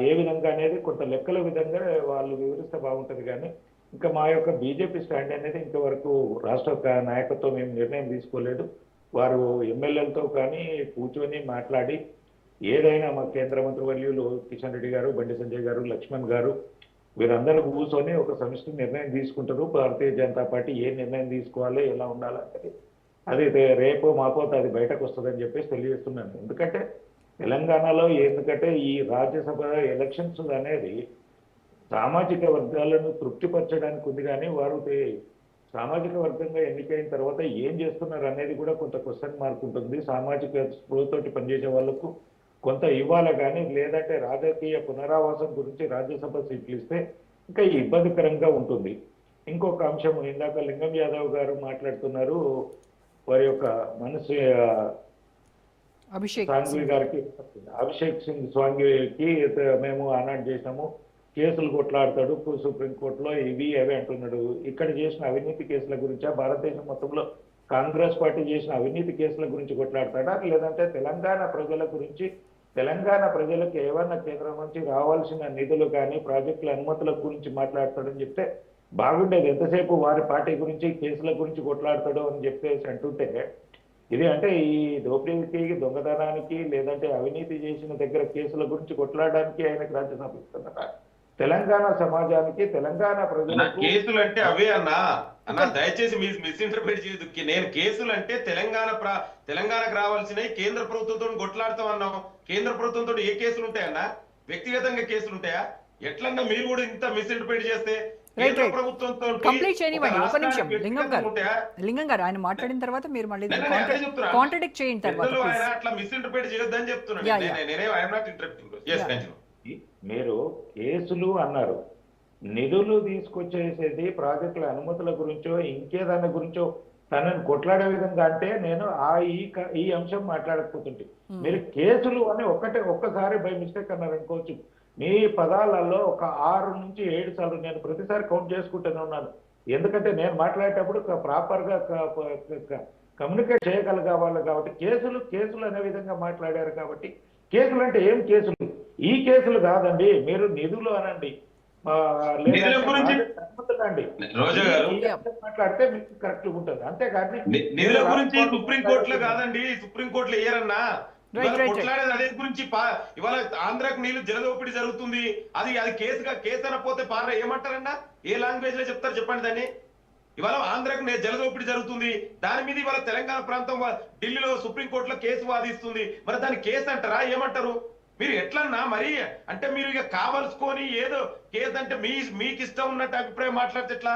ఏ విధంగా అనేది కొంత లెక్కల విధంగా వాళ్ళు వివరిస్తే బాగుంటుంది. కానీ ఇంకా మా యొక్క బీజేపీ స్టాండ్ అనేది ఇంతవరకు రాష్ట్ర నాయకత్వం ఏం నిర్ణయం తీసుకోలేదు. వారు ఎమ్మెల్యేలతో కానీ కూర్చొని మాట్లాడి ఏదైనా మా కేంద్ర మంత్రివర్యులు కిషన్ రెడ్డి గారు, బండి సంజయ్ గారు, లక్ష్మణ్ గారు వీరందరూ కూర్చొని ఒక సమిష్టి నిర్ణయం తీసుకుంటారు. భారతీయ జనతా పార్టీ ఏ నిర్ణయం తీసుకోవాలి, ఎలా ఉండాలంటే అది రేపు మాపో అది బయటకు వస్తుందని చెప్పేసి తెలియజేస్తున్నాను. ఎందుకంటే తెలంగాణలో ఈ రాజ్యసభ ఎలక్షన్స్ అనేది సామాజిక వర్గాలను తృప్తిపరచడానికి ఉంది. కానీ వారు సామాజిక వర్గంగా ఎన్నికైన తర్వాత ఏం చేస్తున్నారు అనేది కూడా కొంత క్వశ్చన్ మార్క్ ఉంటుంది. సామాజిక స్పృహతోటి పనిచేసే వాళ్ళకు కొంత ఇవ్వాలి, కానీ లేదంటే రాజకీయ పునరావాసం గురించి రాజ్యసభ సీట్లు ఇస్తే ఇంకా ఇబ్బందికరంగా ఉంటుంది. ఇంకొక అంశం, ఇందాక లింగం యాదవ్ గారు మాట్లాడుతున్నారు, వారి యొక్క మనసు సాంఘవి గారికి, అభిషేక్ సింగ్ స్వాంగికి మేము ఆనాడు చేసినాము, కేసులు కొట్లాడతాడు సుప్రీంకోర్టులో, ఇవి అవి అంటున్నాడు. ఇక్కడ చేసిన అవినీతి కేసుల గురించా, భారతదేశం మొత్తంలో కాంగ్రెస్ పార్టీ చేసిన అవినీతి కేసుల గురించి కొట్లాడతాడా, లేదంటే తెలంగాణ ప్రజల గురించి, తెలంగాణ ప్రజలకు ఏమన్నా కేంద్రం నుంచి రావాల్సిన నిధులు కానీ ప్రాజెక్టుల అనుమతుల గురించి మాట్లాడతాడని చెప్తే బాగుండేది. ఎంతసేపు వారి పార్టీ గురించి కేసుల గురించి కొట్లాడతాడు అని చెప్పేసి అంటుంటే, ఇది అంటే ఈ దోపిడీకి, దొంగతనానికి, లేదంటే అవినీతి చేసిన దగ్గర కేసుల గురించి కొట్లాడడానికి ఆయనకు రాజ్యసభ ఇస్తున్నట. తెలంగాణ సమాజానికి, తెలంగాణ అన్న ప్రజలకు కేసులు అంటే అవే అన్న దయచేసి మిస్ఇంటర్ప్రిట్ చేయదు. నేను కేసులు అంటే తెలంగాణకు రావాల్సినవి కేంద్ర ప్రభుత్వంతో కొట్లాడతాం అన్నాం. కేంద్ర ప్రభుత్వంతో ఏ కేసులు ఉంటాయన్నా? వ్యక్తిగతంగా కేసులు ఉంటాయా? ఎట్లన్నా మీరు కూడా ఇంత మిస్ఇంటర్ప్రిట్ చేస్తే కేంద్ర ప్రభుత్వంతో కంప్లీట్ చేయనివ్వండి. ఒక నిమిషం లింగం గారు ఆయన మాట్లాడిన తర్వాత మీరు మళ్ళీ కాంట్రడిక్ట్ చేయండి తర్వాత ఆయన అట్లా మిస్ఇంటర్ప్రిట్ చేయొద్దని చెప్తున్నాను. నేనే I'm not interrupting. yes continue. మీరు కేసులు అన్నారు, నిధులు తీసుకొచ్చేసేది ప్రాజెక్టుల అనుమతుల గురించో ఇంకేదాని గురించో తనని కొట్లాడే విధంగా అంటే నేను ఈ అంశం మాట్లాడకపోతుంటే, మీరు కేసులు అని ఒక్కసారి బై మిస్టేక్ అన్నారు అనుకోవచ్చు. మీ పదాలలో ఒక 6 నుంచి 7 సార్లు నేను ప్రతిసారి కౌంట్ చేసుకుంటూనే ఉన్నాను. ఎందుకంటే నేను మాట్లాడేటప్పుడు ప్రాపర్గా కమ్యూనికేట్ చేయగలగాలి కాబట్టి కేసులు అనే విధంగా మాట్లాడారు. కాబట్టి కేసులు అంటే ఏం కేసులు? ఈ కేసులు కాదండి, మీరు నిధులు అనండి, మాట్లాడితే మీకు కరెక్ట్ ఉంటుంది. అంతేకాదు నిధుల గురించి సుప్రీంకోర్టులో కాదండి, సుప్రీంకోర్టులో ఏరన్నా కొట్లాడేది అదే గురించి. ఇవాళ ఆంధ్రాకు నీళ్లు జలదోపిడి జరుగుతుంది, అది కేసు అనపోతే పార్ల ఏమంటారన్నా? ఏ లాంగ్వేజ్ లో చెప్తారు చెప్పండి దాన్ని? ఇవాళ ఆంధ్రాకు జలదోపిడి జరుగుతుంది, దాని మీద ఇవాళ తెలంగాణ ప్రాంతం ఢిల్లీలో సుప్రీంకోర్టులో కేసు వాదిస్తుంది. మరి దాన్ని కేసు అంటారా? ఏమంటారు? మీరు ఎట్లన్నా మరి అంటే మీరు ఇక కావలసుకొని ఏదో కేసు అంటే మీకు ఇష్టం ఉన్నట్టు అభిప్రాయం మాట్లాడితే ఎట్లా?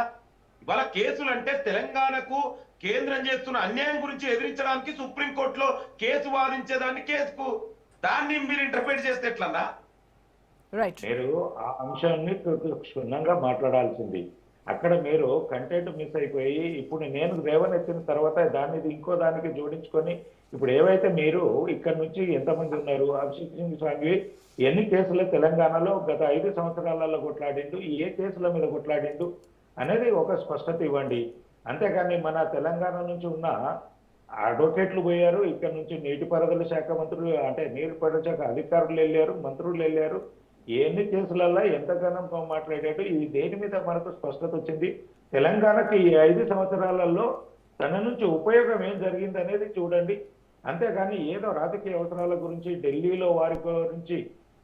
ఇవాళ కేసులు అంటే తెలంగాణకు కేంద్రం చేస్తున్న అన్యాయం గురించి ఎదిరించడానికి సుప్రీంకోర్టులో కేసు వాదించేదాన్ని కేసుకు, దాన్ని మీరు ఇంటర్ప్రిట్ చేస్తే ఎట్లన్నా? మీరు ఆ అంశాన్ని క్షుణ్ణంగా మాట్లాడాల్సింది. అక్కడ మీరు కంటెంట్ మిస్ అయిపోయి ఇప్పుడు నేను రేవనెత్తిన తర్వాత దాన్ని ఇంకో దానికి జోడించుకొని ఇప్పుడు ఏవైతే మీరు ఇక్కడ నుంచి ఎంతమంది ఉన్నారు, అభిషేక్ సింగ్ స్వామి ఎన్ని కేసులు తెలంగాణలో గత 5 సంవత్సరాలలో కొట్లాడిండు, ఏ కేసుల మీద కొట్లాడిండు అనేది ఒక స్పష్టత ఇవ్వండి. అంతేకాని మన తెలంగాణ నుంచి ఉన్న అడ్వకేట్లు పోయారు, ఇక్కడ నుంచి నీటిపారుదల శాఖ మంత్రులు అంటే నీటిపారుదల శాఖ అధికారులు వెళ్ళారు, మంత్రులు వెళ్ళారు. ఎన్ని కేసులలో ఎంతగానో మాట్లాడాడు, ఇది దేని మీద మనకు స్పష్టత వచ్చింది? తెలంగాణకి ఈ 5 సంవత్సరాలలో తన నుంచి ఉపయోగం ఏం జరిగింది అనేది చూడండి. అంతేగాని ఏదో రాజకీయ అవసరాల గురించి ఢిల్లీలో వారి గురించి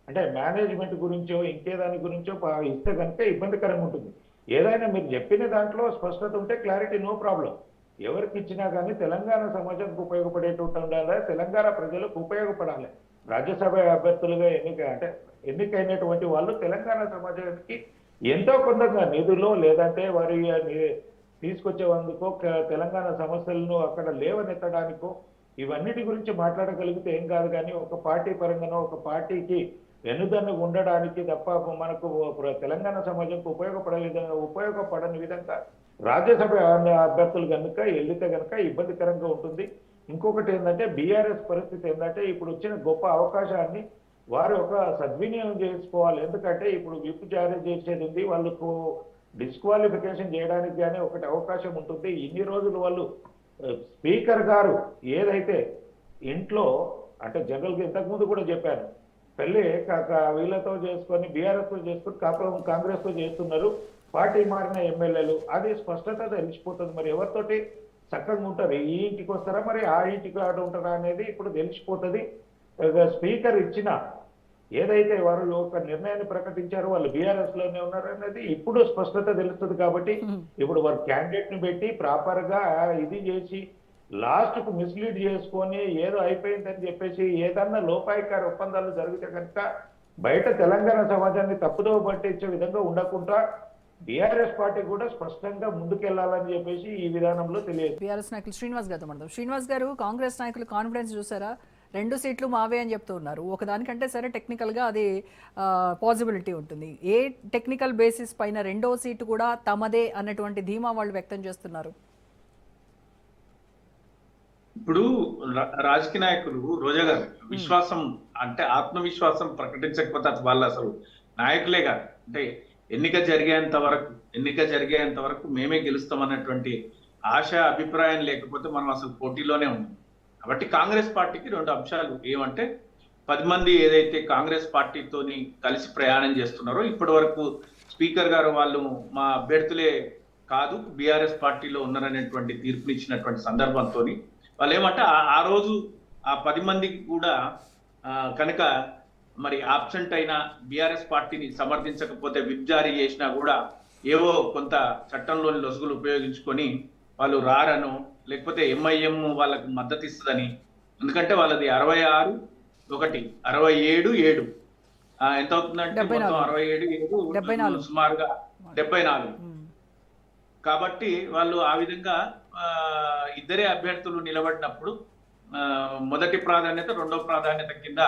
అంటే మేనేజ్మెంట్ గురించో ఇంకేదాని గురించో ఇస్తే కనుక ఇబ్బందికరంగా ఉంటుంది. ఏదైనా మీరు చెప్పిన దాంట్లో స్పష్టత ఉంటే క్లారిటీ, నో ప్రాబ్లం. ఎవరికి ఇచ్చినా కానీ తెలంగాణ సమాజానికి ఉపయోగపడేటట్టు ఉండాలి, తెలంగాణ ప్రజలకు ఉపయోగపడాలి. రాజ్యసభ అభ్యర్థులుగా ఎన్నికైనటువంటి వాళ్ళు తెలంగాణ సమాజానికి ఎంతో కొంతగా నిధులు లేదంటే వారి తీసుకొచ్చేందుకో తెలంగాణ సమస్యలను అక్కడ లేవనెత్తడానికో ఇవన్నిటి గురించి మాట్లాడగలిగితే ఏం కాదు. కానీ ఒక పార్టీ పరంగానో ఒక పార్టీకి వెన్నుదన్ను ఉండడానికి తప్ప మనకు తెలంగాణ సమాజంకు ఉపయోగపడని విధంగా రాజ్యసభ అభ్యర్థులు కనుక వెళ్తే కనుక ఇబ్బందికరంగా ఉంటుంది. ఇంకొకటి ఏంటంటే బీఆర్ఎస్ పరిస్థితి ఏంటంటే ఇప్పుడు వచ్చిన గొప్ప అవకాశాన్ని వారు ఒక సద్వినియోగం చేసుకోవాలి. ఎందుకంటే ఇప్పుడు విప్ జారీ చేసేది ఉంది, వాళ్ళకు డిస్క్వాలిఫికేషన్ చేయడానికి కానీ ఒకటి అవకాశం ఉంటుంది. ఇన్ని రోజులు వాళ్ళు స్పీకర్ గారు ఏదైతే ఇంట్లో అంటే జనరల్గా ఇంతకుముందు కూడా చెప్పాను, పెళ్ళి వీళ్ళతో చేసుకొని బీఆర్ఎస్తో చేసుకొని కాంగ్రెస్తో చేస్తున్నారు, పార్టీ మారిన ఎమ్మెల్యేలు, అది స్పష్టత తెలిసిపోతుంది. మరి ఎవరితోటి చక్కగా ఉంటారు, ఈ ఇంటికి వస్తారా మరి ఆ ఇంటికి ఆడ ఉంటారా అనేది ఇప్పుడు తెలిసిపోతుంది. స్పీకర్ ఇచ్చిన ఏదైతే వారు ఒక నిర్ణయాన్ని ప్రకటించారో వాళ్ళు బీఆర్ఎస్ లోనే ఉన్నారు అనేది ఇప్పుడు స్పష్టత తెలుస్తుంది. కాబట్టి ఇప్పుడు వారు క్యాండిడేట్ ని పెట్టి ప్రాపర్ గా ఇది చేసి లాస్ట్ కు మిస్లీడ్ చేసుకొని ఏదో అయిపోయిందని చెప్పేసి ఏదన్నా లోపాయికార ఒప్పందాలు జరిగితే కనుక బయట తెలంగాణ సమాజాన్ని తప్పుదోవ పట్టించే విధంగా ఉండకుండా బీఆర్ఎస్ పార్టీ కూడా స్పష్టంగా ముందుకెళ్లాలని చెప్పేసి ఈ విధానంలో తెలియదు. బీఆర్ఎస్ నాయకులు శ్రీనివాస్ గారితో మాట్లాడదాం. శ్రీనివాస్ గారు, కాంగ్రెస్ నాయకులు కాన్ఫిడెన్స్ చూసారా? 2 సీట్లు మావే అని చెప్తూ ఉన్నారు. ఒకదానికంటే సరే టెక్నికల్గా అది పాసిబిలిటీ ఉంటుంది. ఏ టెక్నికల్ బేసిస్ పైన 2వ సీటు కూడా తమదే అన్నటువంటి ధీమా వాళ్ళు వ్యక్తం చేస్తున్నారు? ఇప్పుడు రాజకీయ నాయకులు రోజా గారు విశ్వాసం అంటే ఆత్మవిశ్వాసం ప్రకటించకపోతే వాళ్ళు అసలు నాయకులే కాదు. అంటే ఎన్నిక జరిగేంత వరకు మేమే గెలుస్తామన్నటువంటి ఆశ అభిప్రాయం లేకపోతే మనం అసలు పోటీలోనే ఉన్నాం. కాబట్టి కాంగ్రెస్ పార్టీకి 2 అంశాలు ఏమంటే 10 మంది ఏదైతే కాంగ్రెస్ పార్టీతోని కలిసి ప్రయాణం చేస్తున్నారో ఇప్పటి వరకు స్పీకర్ గారు వాళ్ళు మా అభ్యర్థులే కాదు బీఆర్ఎస్ పార్టీలో ఉన్నారనేటువంటి తీర్పునిచ్చినటువంటి సందర్భంతో వాళ్ళు ఏమంటే ఆ రోజు ఆ 10 మందికి కూడా కనుక మరి ఆబ్సెంట్ అయిన బీఆర్ఎస్ పార్టీని సమర్థించకపోతే విప్ జారీ చేసినా కూడా ఏవో కొంత చట్టంలోని లొసుగులు ఉపయోగించుకొని వాళ్ళు రారను, లేకపోతే ఎంఐఎం వాళ్ళకు మద్దతు ఇస్తుందని. ఎందుకంటే వాళ్ళది 66 1 67 7 ఎంత అవుతుందంటే మొత్తం 67 7 సుమారుగా 74. కాబట్టి వాళ్ళు ఆ విధంగా ఇద్దరే అభ్యర్థులు నిలబడినప్పుడు మొదటి ప్రాధాన్యత రెండో ప్రాధాన్యత కింద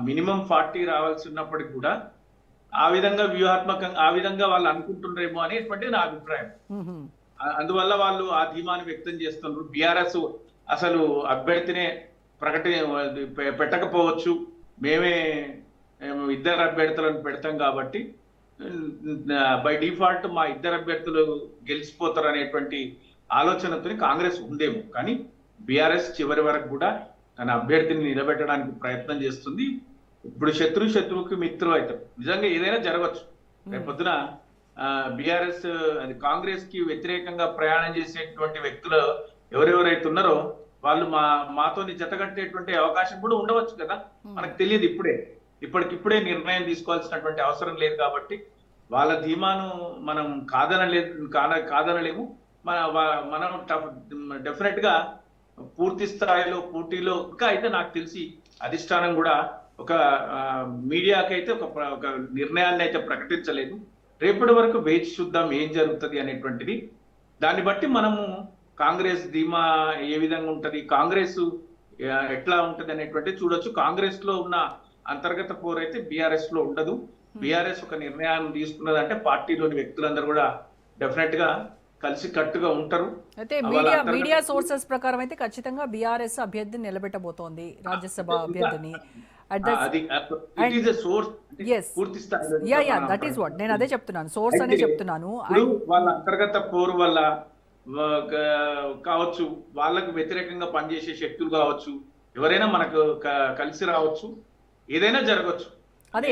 మినిమం 40 రావాల్సి ఉన్నప్పటికీ కూడా ఆ విధంగా వ్యూహాత్మకంగా ఆ విధంగా వాళ్ళు అనుకుంటున్నారేమో అనేటువంటిది నా అభిప్రాయం. అందువల్ల వాళ్ళు ఆ ధీమాన్ని వ్యక్తం చేస్తున్నారు. బీఆర్ఎస్ అసలు అభ్యర్థినే పెట్టకపోవచ్చు, మేమే ఇద్దరు అభ్యర్థులను పెడతాం కాబట్టి బై డిఫాల్ట్ మా ఇద్దరు అభ్యర్థులు గెలిచిపోతారు అనేటువంటి ఆలోచనతో కాంగ్రెస్ ఉందేమో. కానీ బీఆర్ఎస్ చివరి వరకు కూడా తన అభ్యర్థిని నిలబెట్టడానికి ప్రయత్నం చేస్తుంది. ఇప్పుడు శత్రువుకి మిత్రులు అవుతారు. నిజంగా ఏదైనా జరగచ్చు. రేపొద్దున బీఆర్ఎస్ అది కాంగ్రెస్ కి వ్యతిరేకంగా ప్రయాణం చేసేటువంటి వ్యక్తులు ఎవరెవరైతే ఉన్నారో వాళ్ళు మాతోని జతగట్టేటువంటి అవకాశం కూడా ఉండవచ్చు కదా, మనకు తెలియదు. ఇప్పటికిప్పుడే నిర్ణయం తీసుకోవాల్సినటువంటి అవసరం లేదు. కాబట్టి వాళ్ళ ధీమాను మనం కాదనలేము. మనం డెఫినెట్ గా పూర్తి స్థాయిలో పోటీలో ఇంకా అయితే నాకు తెలిసి అధిష్టానం కూడా ఒక మీడియాకి అయితే ఒక నిర్ణయాన్ని అయితే ప్రకటించలేదు. రేపటి వరకు వేచి చూద్దాం ఏం జరుగుతుంది అనేటువంటిది. దాన్ని బట్టి మనము కాంగ్రెస్ ధీమా ఏ విధంగా ఉంటది, కాంగ్రెస్ ఎట్లా ఉంటది అనేటువంటి చూడొచ్చు. కాంగ్రెస్ లో ఉన్న అంతర్గత పోరు అయితే బీఆర్ఎస్ లో ఉండదు. బీఆర్ఎస్ ఒక నిర్ణయాన్ని తీసుకున్నదంటే పార్టీలోని వ్యక్తులందరూ కూడా డెఫినెట్ గా కలిసి కట్టుగా ఉంటారు. అయితే మీడియా సోర్సెస్ ప్రకారం అయితే ఖచ్చితంగా బీఆర్ఎస్ అభ్యర్థిని నిలబెట్టబోతోంది, రాజ్యసభ అభ్యర్థిని. నేను అదే చెప్తున్నాను, సోర్స్ అనే చెప్తున్నాను. వాళ్ళ అంతర్గత పోరు వల్ల కావచ్చు, వాళ్ళకు వ్యతిరేకంగా పనిచేసే శక్తులు కావచ్చు, ఎవరైనా మనకు కలిసి రావచ్చు, ఏదైనా జరగచ్చు. అదే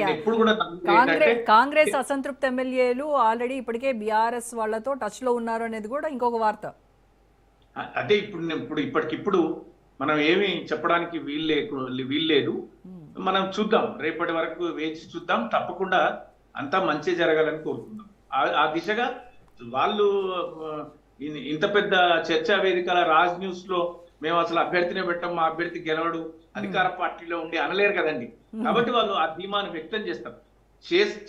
కాంగ్రెస్ అసంతృప్త ఎమ్మెల్యేలు ఆల్రెడీ ఇప్పటికే బీఆర్ఎస్ వాళ్ళతో టచ్ లో ఉన్నారు అనేది కూడా ఇంకొక వార్త. అదే ఇప్పటికిప్పుడు మనం ఏమి చెప్పడానికి వీల్లేదు. మనం చూద్దాం, రేపటి వరకు వేచి చూద్దాం. తప్పకుండా అంతా మంచి జరగాలని కోరుకుందాం. ఆ దిశగా వాళ్ళు ఇంత పెద్ద చర్చా వేదికల రాజ్ న్యూస్ లో మేము అసలు అభ్యర్థినే పెట్టాం, మా అభ్యర్థి గెలవడు, అధికార పార్టీలో ఉండి అనలేరు కదండి. కాబట్టి వాళ్ళు ఆ ధీమాను వ్యక్తం చేస్తారు.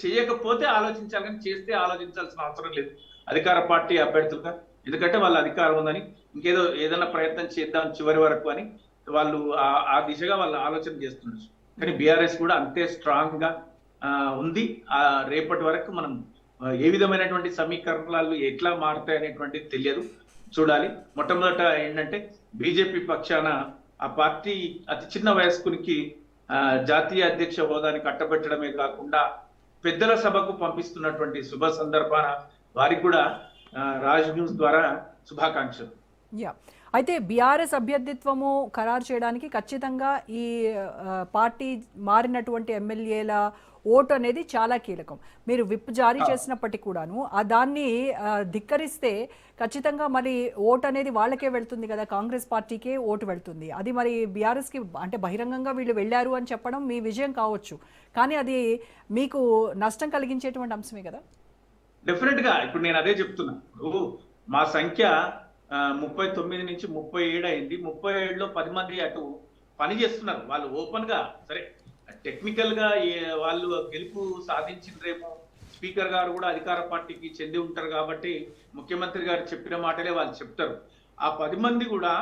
చేయకపోతే ఆలోచించాలి, కానీ చేస్తే ఆలోచించాల్సిన అవసరం లేదు అధికార పార్టీ అభ్యర్థులుగా. ఎందుకంటే వాళ్ళ అధికారం ఉందని ఏదైనా ప్రయత్నం చేద్దాం చివరి వరకు అని వాళ్ళు ఆ దిశగా వాళ్ళు ఆలోచన చేస్తున్నారు. కానీ బీఆర్ఎస్ కూడా అంతే స్ట్రాంగ్ గా ఉంది. రేపటి వరకు మనం ఏ విధమైనటువంటి సమీకరణాలు ఎట్లా మారుతాయి అనేటువంటిది తెలియదు, చూడాలి. మొట్టమొదట ఏంటంటే బీజేపీ పక్షాన ఆ పార్టీ అతి చిన్న వయస్కునికి జాతీయ అధ్యక్ష హోదాని కట్టబెట్టడమే కాకుండా పెద్దల సభకు పంపిస్తున్నటువంటి శుభ సందర్భాన వారికి కూడా రాజ్ న్యూస్ ద్వారా శుభాకాంక్షలు. అయితే బీఆర్ఎస్ అభ్యర్థిత్వము ఖరారు చేయడానికి ఖచ్చితంగా ఈ పార్టీ మారినటువంటి ఎమ్మెల్యేల ఓటు అనేది చాలా కీలకం. మీరు విప్ జారీ చేసినప్పటికీ కూడాను దాన్ని ధిక్కరిస్తే ఖచ్చితంగా మరి ఓటు అనేది వాళ్ళకే వెళ్తుంది కదా, కాంగ్రెస్ పార్టీకే ఓటు వెళ్తుంది. అది మరి బీఆర్ఎస్కి అంటే బహిరంగంగా వీళ్ళు వెళ్ళారు అని చెప్పడం మీ విజయం కావచ్చు, కానీ అది మీకు నష్టం కలిగించేటువంటి అంశమే కదా. డెఫినెట్ గా ఇప్పుడు నేను అదే చెప్తున్నా. మా సంఖ్య 39 నుంచి 37 అయింది. 37లో 10 మంది అటు పని చేస్తున్నారు. వాళ్ళు ఓపెన్ గా సరే టెక్నికల్ గా వాళ్ళు గెలుపు సాధించిండ్రేమో, స్పీకర్ గారు కూడా అధికార పార్టీకి చెంది ఉంటారు కాబట్టి ముఖ్యమంత్రి గారు చెప్పిన మాటలే వాళ్ళు చెప్తారు. ఆ 10 మంది కూడా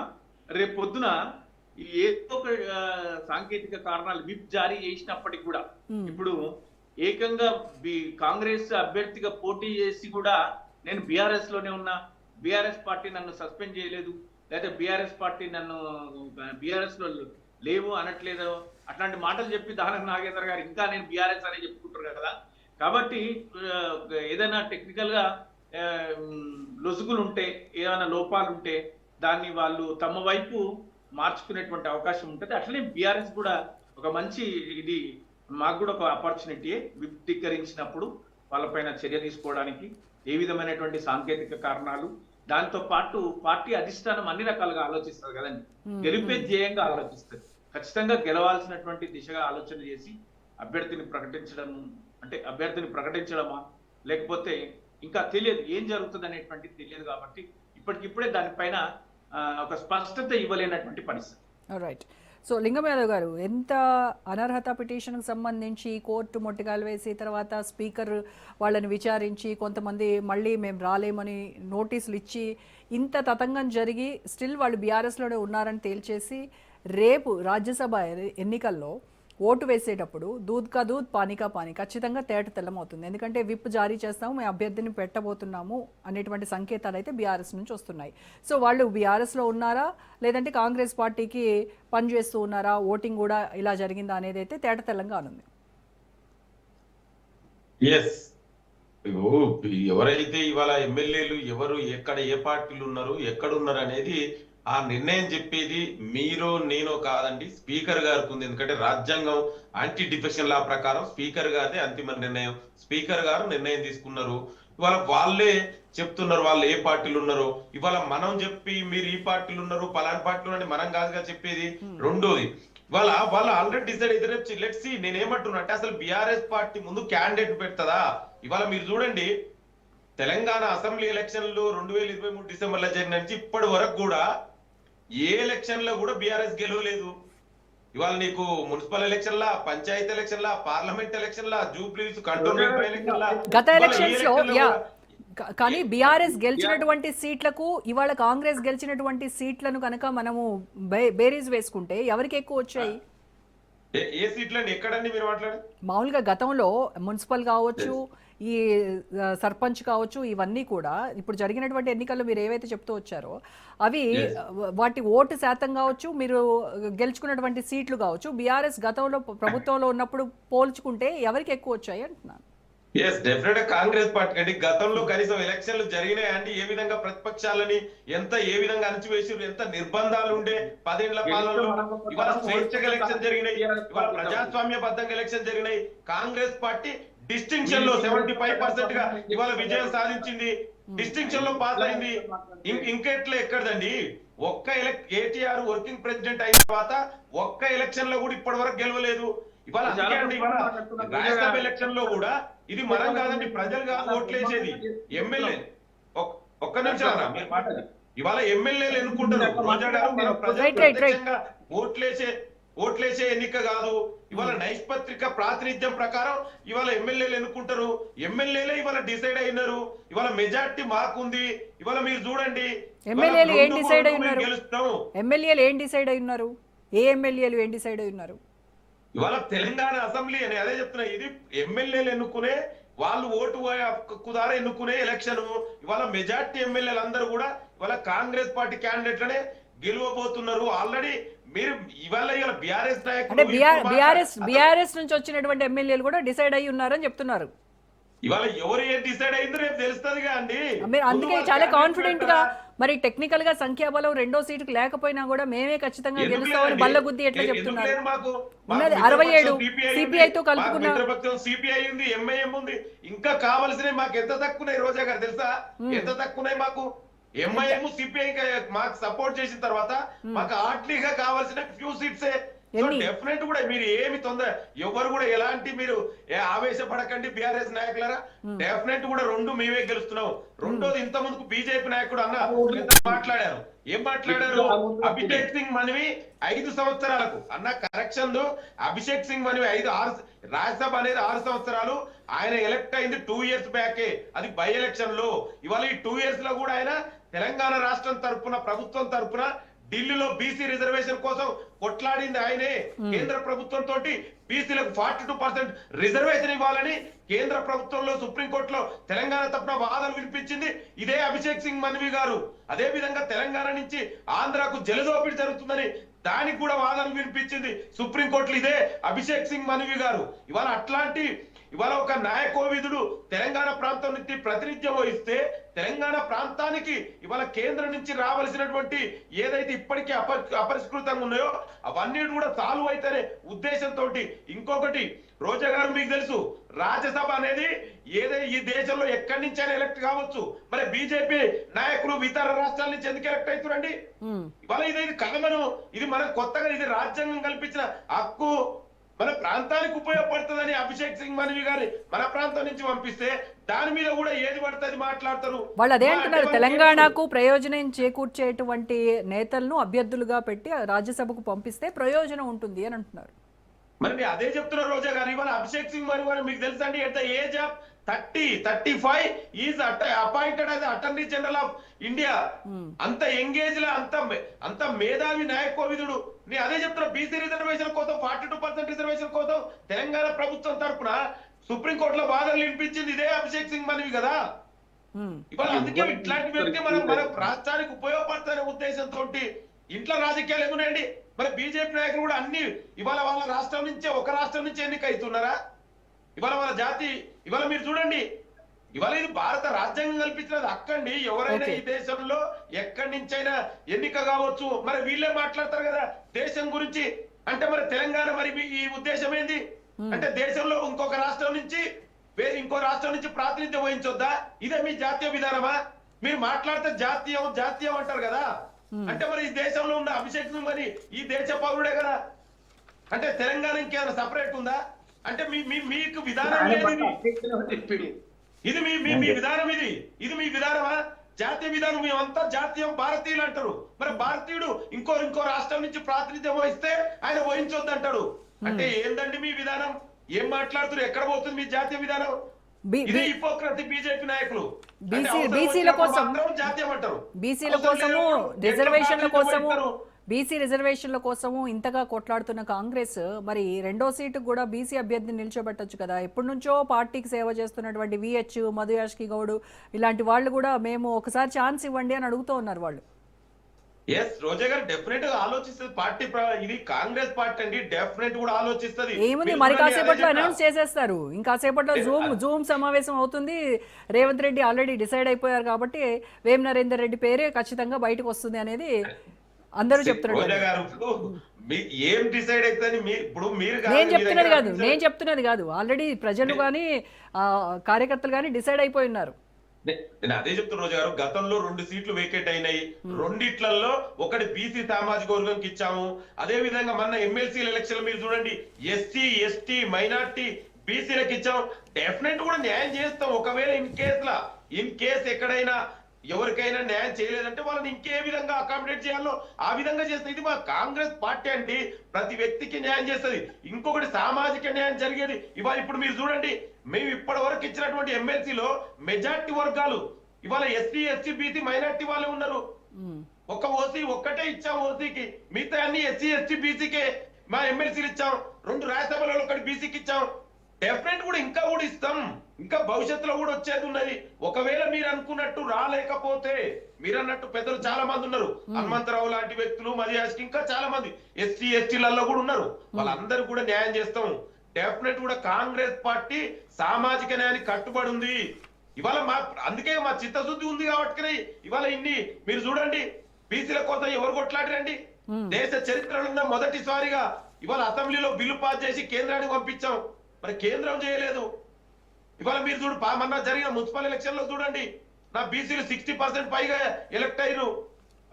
రేపు పొద్దున ఏదో ఒక సాంకేతిక కారణాలు విప్ జారీ చేసినప్పటికి కూడా ఇప్పుడు ఏకంగా కాంగ్రెస్ అభ్యర్థిగా పోటీ చేసి కూడా నేను బీఆర్ఎస్ లోనే ఉన్నా, బీఆర్ఎస్ పార్టీ నన్ను సస్పెండ్ చేయలేదు, లేదా బీఆర్ఎస్ పార్టీ నన్ను బీఆర్ఎస్ లో లేవు అనట్లేదు, అట్లాంటి మాటలు చెప్పి దానం నాగేందర్ గారు ఇంకా నేను బీఆర్ఎస్ అనే చెప్పుకుంటారు కదా. కాబట్టి ఏదైనా టెక్నికల్ గా లొసుగులు ఉంటే, ఏమైనా లోపాలు ఉంటే దాన్ని వాళ్ళు తమ వైపు మార్చుకునేటువంటి అవకాశం ఉంటుంది. అట్లనే బీఆర్ఎస్ కూడా ఒక మంచి ఇది మాకు కూడా ఒక ఆపర్చునిటీ విప్టీకరించినప్పుడు వాళ్ళపైన చర్య తీసుకోవడానికి ఏ విధమైనటువంటి సాంకేతిక కారణాలు, దాంతో పాటు పార్టీ అధిష్టానం అన్ని రకాలుగా ఆలోచిస్తారు కదండి. గెలిపే ధ్యేయంగా ఆలోచిస్తారు. ఖచ్చితంగా గెలవాల్సినటువంటి దిశగా ఆలోచన చేసి అభ్యర్థిని ప్రకటించడమా లేకపోతే ఇంకా తెలియదు, ఏం జరుగుతుంది అనేటువంటిది తెలియదు. కాబట్టి ఇప్పటికిప్పుడే దానిపైన ఒక స్పష్టత ఇవ్వలేనటువంటి పరిస్థితి. రైట్. సో లింగం యాదవ్ గారు, ఎంత అనర్హత పిటిషన్కి సంబంధించి కోర్టు మొట్టికాయలు వేసి తర్వాత స్పీకర్ వాళ్ళని విచారించి కొంతమంది మళ్ళీ మేము రాలేమని నోటీసులు ఇచ్చి ఇంత తతంగం జరిగి స్టిల్ వాళ్ళు బీఆర్ఎస్లోనే ఉన్నారని తేల్చేసి రేపు రాజ్యసభ ఎన్నికల్లో ఓటు వేసేటప్పుడు దూద్ కా దూద్ పానీ కా పానీ ఖచ్చితంగా తేట తెల్లమవుతుంది. ఎందుకంటే విప్ జారీ చేస్తాము, మేము అభ్యర్థిని పెట్టబోతున్నాము అనేటువంటి సంకేతాలు అయితే బీఆర్ఎస్ నుంచి వస్తున్నాయి. సో వాళ్ళు బీఆర్ఎస్లో ఉన్నారా లేదంటే కాంగ్రెస్ పార్టీకి పనిచేస్తూ ఉన్నారా, ఓటింగ్ కూడా ఇలా జరిగిందా అనేది అయితే తేట తెల్లంగా ఉంది. ఎస్, ఎవరైతే ఇవాళ ఎమ్మెల్యేలు ఎవరు ఎక్కడ ఏ పార్టీలు ఉన్నారు ఎక్కడున్నారు అనేది ఆ నిర్ణయం చెప్పేది మీరు నేను కాదండి, స్పీకర్ గారికి ఉంది. ఎందుకంటే రాజ్యాంగం యాంటీ డిఫెక్షన్ లా ప్రకారం స్పీకర్ గారిదే అంతిమ నిర్ణయం. స్పీకర్ గారు నిర్ణయం తీసుకున్నారు. ఇవాళ వాళ్ళే చెప్తున్నారు వాళ్ళు ఏ పార్టీలు ఉన్నారో. ఇవాళ మనం చెప్పి మీరు ఈ పార్టీలు ఉన్నారు పలానా పార్టీలు అని మనం కాదుగా చెప్పేది. రెండోది, వాళ్ళు ఆల్రెడీ డిసైడ్ అయితే లెట్స్ సీ. నేనేమంటున్నా అంటే అసలు బీఆర్ఎస్ పార్టీ ముందు క్యాండిడేట్ పెడతదా? ఇవాళ మీరు చూడండి, తెలంగాణ అసెంబ్లీ ఎలక్షన్లు 2023 డిసెంబర్లో జరిగిన నుంచి ఇప్పటి వరకు కూడా ఏ ఎలక్షన్ లో కూడా బీఆర్ఎస్ గెలవలేదు. ఇవాళ నీకు మున్సిపల్ ఎలక్షన్ లా, పంచాయతీ ఎలక్షన్ లా, పార్లమెంట్ ఎలక్షన్ లా, జూబ్లీస్ కంటోన్మెంట్ ఎలక్షన్ లా, గత ఎలక్షన్స్ లో కానీ బీఆర్ఎస్ గెలిచినటువంటి సీట్లకు ఇవాళ కాంగ్రెస్ గెలిచినటువంటి సీట్లను కనుక మనము బేరీజ్ వేసుకుంటే ఎవరికి ఎక్కువ వచ్చాయి? ఏ సీట్లండి ఎక్కడండి మీరు మాట్లాడారు? మామూలుగా గతంలో మున్సిపల్ కావచ్చు, ఈ సర్పంచ్ కావచ్చు, ఇవన్నీ కూడా ఇప్పుడు జరిగినటువంటి ఎన్నికల్లో మీరు ఏవైతే చెప్తూ వచ్చారో అవి వాటి ఓటు శాతం కావచ్చు, మీరు గెలుచుకున్నటువంటి సీట్లు కావచ్చు, బీఆర్ఎస్ గతంలో ప్రభుత్వంలో ఉన్నప్పుడు పోల్చుకుంటే ఎవరికి ఎక్కువ వచ్చాయి అంటున్నాను. ఎస్, డెఫినెట్ గా కాంగ్రెస్ పార్టీ అండి. గతంలో కనీసం ఎలక్షన్లు జరిగినాయండి? ఏ విధంగా ప్రతిపక్షాలని ఏ విధంగా అణచివేసారు, ఎంత నిర్బంధాలు ఉండే 10 ఏళ్ల పాలనలో. ఇవాళ స్వేచ్ఛగా ఎలక్షన్ జరిగినాయి, ఇవాళ ప్రజాస్వామ్యబద్ధంగా ఎలక్షన్ జరిగినాయి. కాంగ్రెస్ పార్టీ డిస్టింక్షన్ లో 75% గా ఇవాళ విజయం సాధించింది, డిస్టింక్షన్ లో పాస్ అయింది. ఇంకెట్లా ఎక్కడదండి? కేటీఆర్ వర్కింగ్ ప్రెసిడెంట్ అయిన తర్వాత ఒక్క ఎలక్షన్ లో కూడా ఇప్పటి వరకు గెలవలేదు. ఇవాళ రాజ్యసభ ఎలక్షన్ లో కూడా ఇది మనం కాదండి, ప్రజలుగా ఓట్లేసేది. ఎమ్మెల్యే ఒక్క నిమిషం ఇవాళ ఎమ్మెల్యేలు ఎన్నుకుంటారు. రోజా గారు, మీరు ప్రజలు ఓట్లేసే ఎన్నిక కాదు. ఇవాళ నైష్పత్రిక ప్రాతినిధ్యం ప్రకారం ఇవాళ ఎమ్మెల్యేలు ఎన్నుకుంటారు. ఎమ్మెల్యేలే ఇవాళ డిసైడ్ అయినారు. ఇవాళ మెజార్టీ మాకుంది. ఇవాళ మీరు చూడండి, ఎమ్మెల్యేలు ఏం డిసైడ్ అయి ఉన్నారు? ఏ ఎమ్మెల్యేలు ఏం డిసైడ్ అయి ఉన్నారు? ఇవాళ తెలంగాణ అసెంబ్లీ అని అదే చెప్తున్నా. ఇది ఎమ్మెల్యేలు ఎన్నుకునే, వాళ్ళు ఓటు హక్కు ద్వారా ఎన్నుకునే ఎలక్షన్. ఇవాళ మెజార్టీ ఎమ్మెల్యేలు అందరూ కూడా ఇవాళ కాంగ్రెస్ పార్టీ క్యాండిడేట్లనే గెలవబోతున్నారు. ఆల్రెడీ మీరు ఇవాళ బీఆర్ఎస్ అంటే బీఆర్ఎస్ నుంచి వచ్చినటువంటి ఎమ్మెల్యేలు కూడా డిసైడ్ అయి ఉన్నారని చెప్తున్నారు. ఇవాళ ఎవరు ఏం డిసైడ్ అయిందో రేపు తెలుస్తుందిగా అండి. మీరు అందుకే చాలా కాన్ఫిడెంట్ గా, మరి టెక్నికల్ గా సంఖ్యాబలం 2వ సీటుకు లేకపోయినా కూడా మేమే ఖచ్చితంగా గెలుస్తామని బల్లగుద్ది ఎట్లా చెప్తున్నారు? ఉన్నది 67 సిపిఐతో కలుపుకున్న సిపిఐ ఉంది, ఎంఐఎం ఉంది. ఇంకా కావాల్సినవి మాకు ఎంత తక్కువ రోజా గారు తెలుసా? ఎంత తక్కువ మాకు ఎంఐఎం సిపిఐ మాకు సపోర్ట్ చేసిన తర్వాత మాకు ఆర్ట్లీగా కావాల్సిన ఫ్యూ సీట్సే. డెఫినెట్ కూడా మీరు ఏమి ఎవరు కూడా ఎలాంటి మీరు ఆవేశపడకండి బీఆర్ఎస్ నాయకులారా. డెఫినెట్ కూడా 2 మేమే గెలుస్తున్నాం. రెండోది, ఇంత ముందుకు బీజేపీ నాయకుడు అన్న మాట్లాడారు. ఏం మాట్లాడారు? అభిషేక్ సింగ్ మనవి 5 సంవత్సరాలకు అన్న కరెక్షన్. అభిషేక్ సింగ్ మనవి 6 రాజ్యసభ అనేది 6 సంవత్సరాలు. ఆయన ఎలక్ట్ అయింది 2 ఇయర్స్ బ్యాకే, అది బై ఎలక్షన్ లో. ఇవాళ ఈ 2 ఇయర్స్ లో కూడా ఆయన తెలంగాణ రాష్ట్రం తరపున, ప్రభుత్వం తరపున ఢిల్లీలో బీసీ రిజర్వేషన్ కోసం కొట్లాడింది ఆయనే. కేంద్ర ప్రభుత్వం తోటి బీసీలకు 42% రిజర్వేషన్ ఇవ్వాలని కేంద్ర ప్రభుత్వంలో సుప్రీంకోర్టులో తెలంగాణ తరపున వాదనలు వినిపించింది ఇదే అభిషేక్ సింగ్ మన్వి గారు. అదే విధంగా తెలంగాణ నుంచి ఆంధ్రాకు జలదోపిడి జరుగుతుందని దానికి కూడా వాదనలు వినిపించింది సుప్రీంకోర్టులో ఇదే అభిషేక్ సింగ్ మన్వి గారు. ఇవాళ అట్లాంటి ఇవాళ ఒక న్యాయకోవిదుడు తెలంగాణ ప్రాంతం నుంచి ప్రాతినిధ్యం వహిస్తే తెలంగాణ ప్రాంతానికి ఇవాళ కేంద్రం నుంచి రావాల్సినటువంటి ఏదైతే ఇప్పటికీ అపరిష్కృతంగా ఉన్నాయో అవన్నీ కూడా సాల్వ్ అయితేనే ఉద్దేశంతో ఇంకొకటి రోజా గారు మీకు తెలుసు రాజ్యసభ అనేది ఏదైతే ఈ దేశంలో ఎక్కడి నుంచి అయినా ఎలక్ట్ కావచ్చు, మరి బీజేపీ నాయకులు ఇతర రాష్ట్రాల నుంచి ఎందుకు ఎలక్ట్ అవుతారండి? ఇవాళ ఇది కలమను, ఇది మనకు కొత్తగా ఇది రాజ్యాంగం కల్పించిన హక్కు, మన ప్రాంతానికి ఉపయోగపడుతుందని అభిషేక్ సింగ్ మనవి గారి మన ప్రాంతం నుంచి పంపిస్తే దాని మీద కూడా ఏది పడుతుంది మాట్లాడతారు. వాళ్ళు అదే అంటున్నారు, తెలంగాణకు ప్రయోజనం చేకూర్చేటువంటి నేతలను అభ్యర్థులుగా పెట్టి రాజ్యసభకు పంపిస్తే ప్రయోజనం ఉంటుంది అని అంటున్నారు. మరి అదే చెప్తున్నారు రోజా గారు. ఇవాళ అభిషేక్ సింగ్ మనవి గారు మీకు తెలుసా అండి, at the age of 35 is appointed as attorney general of India. అంత ఎంగేజ్ లా అంత మేధావి న్యాయకోవిదుడు. నేను అదే చెప్తున్నా, బీసీ రిజర్వేషన్ కోసం 42% రిజర్వేషన్ కోసం తెలంగాణ ప్రభుత్వం తరఫున సుప్రీంకోర్టులో వాదనలు వినిపించింది ఇదే అభిషేక్ సింగ్ మనవి కదా. ఇవాళ అందుకే ఇట్లాంటి వ్యక్తి మన రాష్ట్రానికి ఉపయోగపడుతున్న ఉద్దేశంతో ఇంట్లో రాజకీయాలు ఎందుకండి. మరి బీజేపీ నాయకులు కూడా అన్ని ఇవాళ వాళ్ళ రాష్ట్రం నుంచే ఒక రాష్ట్రం నుంచి ఎన్నిక అవుతున్నారా? ఇవాళ వాళ్ళ జాతి ఇవాళ మీరు చూడండి, ఇవాళ ఇది భారత రాజ్యాంగం కల్పించినది అక్కండి. ఎవరైనా ఈ దేశంలో ఎక్కడి నుంచైనా ఎన్నిక కావచ్చు. మరి వీళ్ళే మాట్లాడతారు కదా దేశం గురించి. అంటే మరి తెలంగాణ మరి ఈ ఉద్దేశం ఏంది అంటే దేశంలో ఇంకొక రాష్ట్రం నుంచి ఇంకో రాష్ట్రం నుంచి ప్రాతినిధ్యం వహించొద్దా? ఇదే మీ జాతీయ విధానమా? మీరు మాట్లాడితే జాతీయం అంటారు కదా. అంటే మరి ఈ దేశంలో ఉన్న అభిషేక్ సింగ్ మరి ఈ దేశ పౌరుడే కదా. అంటే తెలంగాణ ఇంకేమైనా సపరేట్ ఉందా? అంటే మీకు విధానం ఇది మీ విధానం, ఇది మీ విధానమా? జాతీయ విధానం మేమంతా జాతీయం భారతీయులు అంటారు. మరి భారతీయుడు ఇంకో రాష్ట్రం నుంచి ప్రాతినిధ్యం వహిస్తే ఆయన వహించొద్దు అంటాడు. అంటే ఏందండి మీ విధానం? ఏం మాట్లాడుతున్నారు? ఎక్కడ పోతుంది మీ జాతీయ విధానం? ఇదే హిపోక్రసీ బీజేపీ నాయకులు. బీసీల కోసం జాతీయం అంటారు, బీసీల కోసము రిజర్వేషన్ల కోసము బీసీ రిజర్వేషన్ల కోసము ఇంతగా కొట్లాడుతున్న కాంగ్రెస్ మరి రెండో సీటు కూడా బీసీ అభ్యర్థిని నిల్చోబెట్టొచ్చు కదా. ఎప్పటి నుంచో పార్టీకి సేవ చేస్తున్నటువంటి విహెచ్ మధుయాష్కి గౌడ్ ఇలాంటి వాళ్ళు కూడా మేము ఒకసారి ఛాన్స్ ఇవ్వండి అని అడుగుతూ ఉన్నారు వాళ్ళు. ఎస్ రోజా గారు డెఫినెట్ గా ఆలోచిస్తుంది పార్టీ. ఇది కాంగ్రెస్ పార్టీ అండి, డెఫినెట్ కూడా ఆలోచిస్తుంది. ఏముంది మరి కాసేపట్లో అనౌన్స్ చేసేస్తారు. ఇంకాసేపట్లో జూమ్ సమావేశం అవుతుంది. రేవంత్ రెడ్డి ఆల్రెడీ డిసైడ్ అయిపోయారు కాబట్టి వేం నరేందర్ రెడ్డి పేరే ఖచ్చితంగా బయటకు వస్తుంది అనేది అందరూ చెప్తున్నారు. ఏం డిసైడ్ అవుతుంది ఇప్పుడు మీరు నేను చెప్తున్నది కాదు ఆల్రెడీ ప్రజలు కానీ కార్యకర్తలు కానీ డిసైడ్ అయిపోయి ఉన్నారు. నేను అదే చెప్తున్నా రోజా గారు, గతంలో 2 సీట్లు వేకేట్ అయినాయి. రెండిట్లలో ఒకటి బీసీ సామాజిక వర్గంకి ఇచ్చాము. అదే విధంగా మన ఎమ్మెల్సీ ఎలక్షన్ మీరు చూడండి, ఎస్సీ ఎస్టీ మైనార్టీ బీసీలకు ఇచ్చాం. డెఫినెట్ కూడా న్యాయం చేస్తాం. ఒకవేళ ఇన్ కేస్ ఎక్కడైనా ఎవరికైనా న్యాయం చేయలేదంటే వాళ్ళని ఇంకే విధంగా అకామిడేట్ చేయాలో ఆ విధంగా చేస్తుంది. ఇది మా కాంగ్రెస్ పార్టీ అండి, ప్రతి వ్యక్తికి న్యాయం చేస్తుంది. ఇంకొకటి సామాజిక న్యాయం జరిగేది. ఇవాళ ఇప్పుడు మీరు చూడండి, మేము ఇప్పటి వరకు ఇచ్చినటువంటి ఎమ్మెల్సీలో మెజార్టీ వర్గాలు ఇవాళ ఎస్సీ ఎస్టీ బీసీ మైనార్టీ వాళ్ళే ఉన్నారు. ఒక ఓసీ ఒక్కటే ఇచ్చాం ఓసీకి, మిగతా అన్ని ఎస్సీ ఎస్టీ బీసీకే మా ఎమ్మెల్సీలు ఇచ్చాం. 2 రాజ్యసభలలో ఒకటి బీసీకి ఇచ్చాం. డెఫినెట్ కూడా ఇంకా ఇస్తాం. ఇంకా భవిష్యత్తులో కూడా వచ్చేది ఉన్నది. ఒకవేళ మీరు అనుకున్నట్టు రాలేకపోతే, మీరు అన్నట్టు పెద్దలు చాలా మంది ఉన్నారు, హనుమంతరావు లాంటి వ్యక్తులు, మదియాస్కి ఇంకా చాలా మంది ఎస్సీ ఎస్టీలలో కూడా ఉన్నారు. వాళ్ళందరూ కూడా న్యాయం చేస్తాం. డెఫినెట్ కూడా కాంగ్రెస్ పార్టీ సామాజిక న్యాయానికి కట్టుబడి ఉంది. ఇవాళ అందుకే మా చిత్తశుద్ధి ఉంది కాబట్టి ఇవాళ ఇన్ని మీరు చూడండి, బీసీల కోసం ఎవరు కొట్లాడిరండి. దేశ చరిత్రలో మొదటిసారిగా ఇవాళ అసెంబ్లీలో బిల్లు పాస్ చేసి కేంద్రానికి పంపించాం. మరి కేంద్రం చేయలేదు. ఇవాళ మీరు చూడు, మొన్న జరిగిన మున్సిపల్ ఎలక్షన్ లో చూడండి, నా బీసీలు 60% పైగా ఎలక్ట్ అయ్యారు.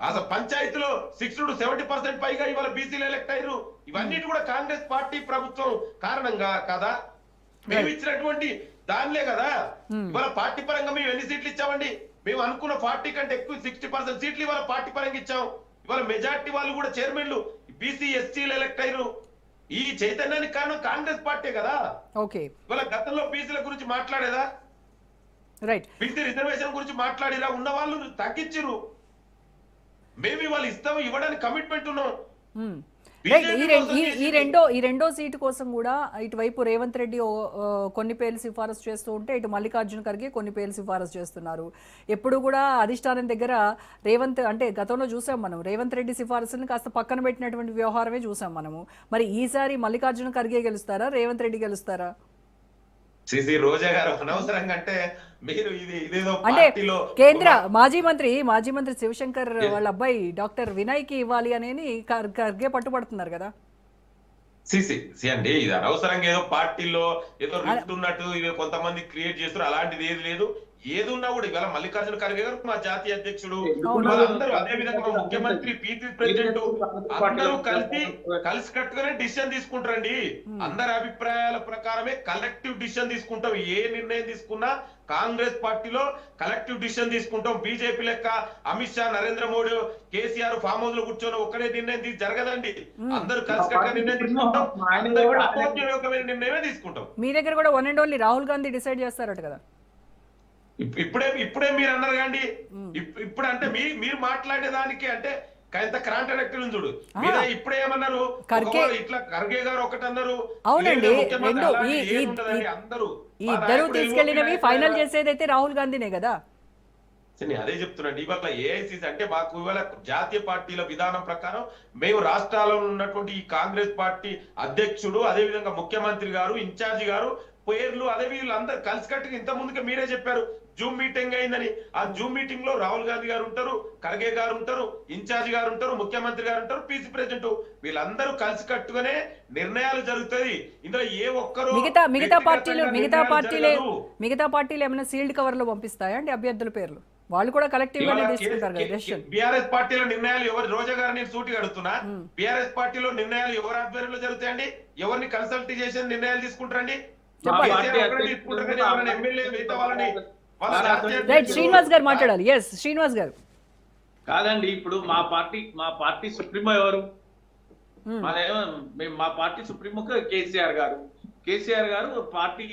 అసలు పంచాయతీలో 60 to 70% పైగా ఇవాళ బీసీలు ఎలక్ట్ అయ్యారు. ఇవన్నీ కూడా కాంగ్రెస్ పార్టీ ప్రభుత్వం కారణంగా కదా. మేము ఇచ్చినటువంటి దానిలే కదా. ఇవాళ పార్టీ పరంగా మేము ఎన్ని సీట్లు ఇచ్చామండి? మేము అనుకున్న 40 కంటే ఎక్కువ 60% సీట్లు ఇవాళ పార్టీ పరంగా ఇచ్చాం. ఇవాళ మెజార్టీ వాళ్ళు కూడా చైర్మన్లు బీసీ ఎస్సీలు ఎలక్ట్ అయ్యారు. ఈ చైతన్యానికి కారణం కాంగ్రెస్ పార్టీ కదా. ఓకే, ఇవాళ గతంలో బీసీల గురించి మాట్లాడేదా? రైట్, బీసీ రిజర్వేషన్ గురించి మాట్లాడిరా? ఉన్న వాళ్ళు తగ్గించరు. మేము ఇవాళ ఇవ్వడానికి కమిట్మెంట్ ఉన్నాం. ఈ రెండో సీటు కోసం కూడా ఇటువైపు రేవంత్ రెడ్డి కొన్ని పేర్లు సిఫారసు చేస్తూ ఉంటే ఇటు మల్లికార్జున ఖర్గే కొన్ని పేర్లు సిఫారసు చేస్తున్నారు. ఎప్పుడు కూడా అధిష్టానం దగ్గర అంటే గతంలో చూసాం మనం రేవంత్ రెడ్డి సిఫారసులను కాస్త పక్కన పెట్టినటువంటి వ్యవహారమే చూసాం మనము. మరి ఈసారి మల్లికార్జున ఖర్గే గెలుస్తారా, రేవంత్ రెడ్డి గెలుస్తారా? సిసి రోజా గారు అనవసరంగా అంటే మీరు ఇదేదో అంటే పార్టీలో కేంద్ర మాజీ మంత్రి శివశంకర్ వాళ్ళ అబ్బాయి డాక్టర్ వినయ్ కి ఇవ్వాలి అని ఖర్గే పట్టుబడుతున్నారు కదా. సి అండి, ఇది అనవసరంగా ఏదో పార్టీలో ఏదో రిఫ్ట్ ఉన్నట్టు ఇది కొంతమంది క్రియేట్ చేస్తారు, అలాంటిది ఏది లేదు. ఏది ఉన్నా కూడా ఇవాళ మల్లికార్జున ఖర్గే గారు మా జాతీయ అధ్యక్షుడు, వాళ్ళందరూ అదే విధంగా మా ముఖ్యమంత్రి పీపీ ప్రెసిడెంట్ అందరూ కలిసి కట్టుగానే డిసిషన్ తీసుకుంటారండి. అందరి అభిప్రాయాల ప్రకారమే కలెక్టివ్ డిసిషన్ తీసుకుంటాం. ఏ నిర్ణయం తీసుకున్నా కాంగ్రెస్ పార్టీలో కలెక్టివ్ డిసిషన్ తీసుకుంటాం. బీజేపీ లెక్క అమిత్ షా, నరేంద్ర మోడీ, కేసీఆర్ ఫామ్ హౌస్ లో కూర్చొని ఒక్కడే నిర్ణయం జరగదండి. అందరూ కలిసి కట్టుగా నిర్ణయం తీసుకుంటాం. అందరూ కూడా ఆమోదయోగ్యమైన నిర్ణయమే తీసుకుంటాం. మీ దగ్గర కూడా one and only Rahul Gandhi decide చేస్తారట కదా. ఇప్పుడే మీరు అన్నారు కండి, ఇప్పుడు అంటే మీరు మాట్లాడే దానికి అంటే ఎంత కాంట్రాక్టర్ చూడు మీద ఇప్పుడే ఏమన్నారు, ఇట్లా ఖర్గే గారు ఒకటి అన్నారు. అవునండి, అందరూ ఈ ఇద్దరు తీసుకెళ్లినవి ఫైనల్ చేసేది అయితే రాహుల్ గాంధీనే కదా. అదే చెప్తున్నాండి. ఇవాళ ఏఐసిసి అంటే మాకు ఇవాళ జాతీయ పార్టీల విధానం ప్రకారం మేము రాష్ట్రాల్లో ఉన్నటువంటి ఈ కాంగ్రెస్ పార్టీ అధ్యక్షుడు, అదే విధంగా ముఖ్యమంత్రి గారు, ఇన్ఛార్జి గారు పేర్లు, అదే వీళ్ళందరూ కలిసికట్టుగా ఇంత ముందుగా మీరే చెప్పారు జూమ్ మీటింగ్ అయిందని. ఆ జూమ్ మీటింగ్ లో రాహుల్ గాంధీ గారు ఉంటారు, ఖర్గే గారు ఉంటారు, ఇన్ఛార్జ్ గారు ఉంటారు, ముఖ్యమంత్రి గారు ఉంటారు, పీసీ ప్రెసిడెంట్, వీళ్ళందరూ కలిసి కట్టుగానే నిర్ణయాలు జరుగుతాయి. ఇందులో ఏ ఒక్కరు మిగతా పార్టీలు ఏమైనా సీల్డ్ కవర్ లో పంపిస్తాయా అండి అభ్యర్థుల పేర్లు? వాళ్ళు కూడా కలెక్టివ్ గానే తీసుకుంటారు కదా డెసిషన్. బీఆర్ఎస్ పార్టీలో నిర్ణయాలు ఎవరు, రోజా గారు నేను సూటిగా అడుగుతున్నా, బీఆర్ఎస్ పార్టీలో నిర్ణయాలు ఎవరు ఆధ్వర్యంలో జరుగుతాయండి? ఎవరిని కన్సల్ట్ చేసి నిర్ణయాలు తీసుకుంటారండి? శ్రీనివాస్ గారు మాట్లాడాలి. ఎస్ శ్రీనివాస్ గారు. కాదండి, ఇప్పుడు మా పార్టీ సుప్రీమో ఎవరు? మా పార్టీ సుప్రీమో కేసీఆర్ గారు పార్టీ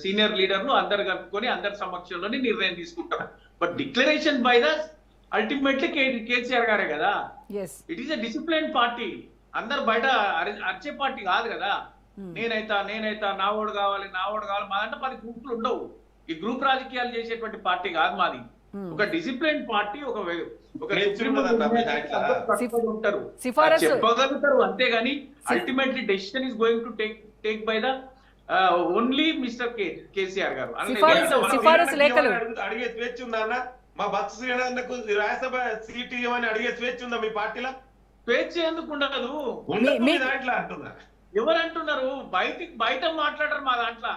సీనియర్ లీడర్లు అందరు కలుపుకొని అందరి సమక్షంలోనే నిర్ణయం తీసుకుంటారు. But declaration by the ultimately KCR గారే కదా. It is a discipline party. అందరు బయట అరిచే పార్టీ కాదు కదా. నేనైతా నా ఓడు కావాలి మాదంటే 10 గ్రూపులు ఉండవు. ఈ గ్రూప్ రాజకీయాలు చేసేటువంటి పార్టీ కాదు మాది. ఒక డిసిప్లైన్ పార్టీ, ఉంటారు, చెప్పగలుగుతారు, అంతేగాని ultimately decision is going to take by the only mister KCR గారు. అడిగే స్వేచ్ఛ ఉందా? మా బస్సు శ్రీనాథ్కు రాజ్యసభ సీట్ ఇవ్వమని అడిగే స్వేచ్ఛ ఉందా మీ పార్టీలో? స్వేచ్ఛ ఎందుకు ఉండదు? అంటున్నా. ఎవరు అంటున్నారు? బయట మాట్లాడరు. మా దాంట్లో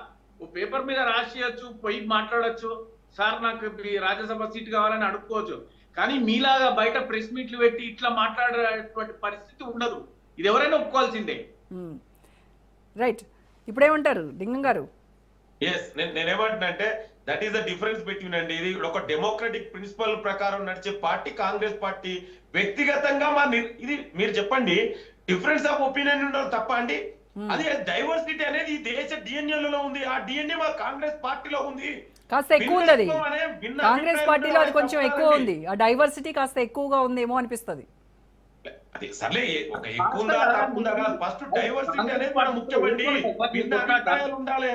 పేపర్ మీద రాసేయచ్చు, పోయి మాట్లాడచ్చు, సార్ నాకు రాజ్యసభ సీట్ కావాలని అడుక్కోవచ్చు. కానీ మీలాగా బయట ప్రెస్ మీట్లు పెట్టి ఇట్లా మాట్లాడేటువంటి పరిస్థితి ఉండదు. ఇది ఎవరైనా ఒప్పుకోవాల్సిందే. రైట్. ఇప్పుడేమంటారు లింగం గారు? నేనేమంటున్నా అంటే that is the difference between అండి. ఇది ఒక డెమోక్రటిక్ ప్రిన్సిపల్ ప్రకారం నడిచే పార్టీ కాంగ్రెస్ పార్టీ. వ్యక్తిగతంగా ఇది మీరు చెప్పండి, డిఫరెన్స్ ఆఫ్ ఒపీనియన్ ఉండదు తప్ప అండి. అది డైవర్సిటీ అనేది ఈ దేశ డిఎన్ఏలో ఉంది. ఆ డిఎన్ఏ మా కాంగ్రెస్ పార్టీలో ఉంది. కాస్త ఎక్కువ ఉంది. అది కాంగ్రెస్ పార్టీలో అది కొంచెం ఎక్కువ ఉంది. ఆ డైవర్సిటీ కాస్త ఎక్కువగా ఉందేమో అనిపిస్తుంది. అది సర్లే, ఒక ఎక్కువ ఉందా తక్కువ ఉందా కాదు, ఫస్ట్ డైవర్సిటీ అనేది మన ముఖ్యమండి. భిన్న అభిప్రాయాలు ఉండాలి.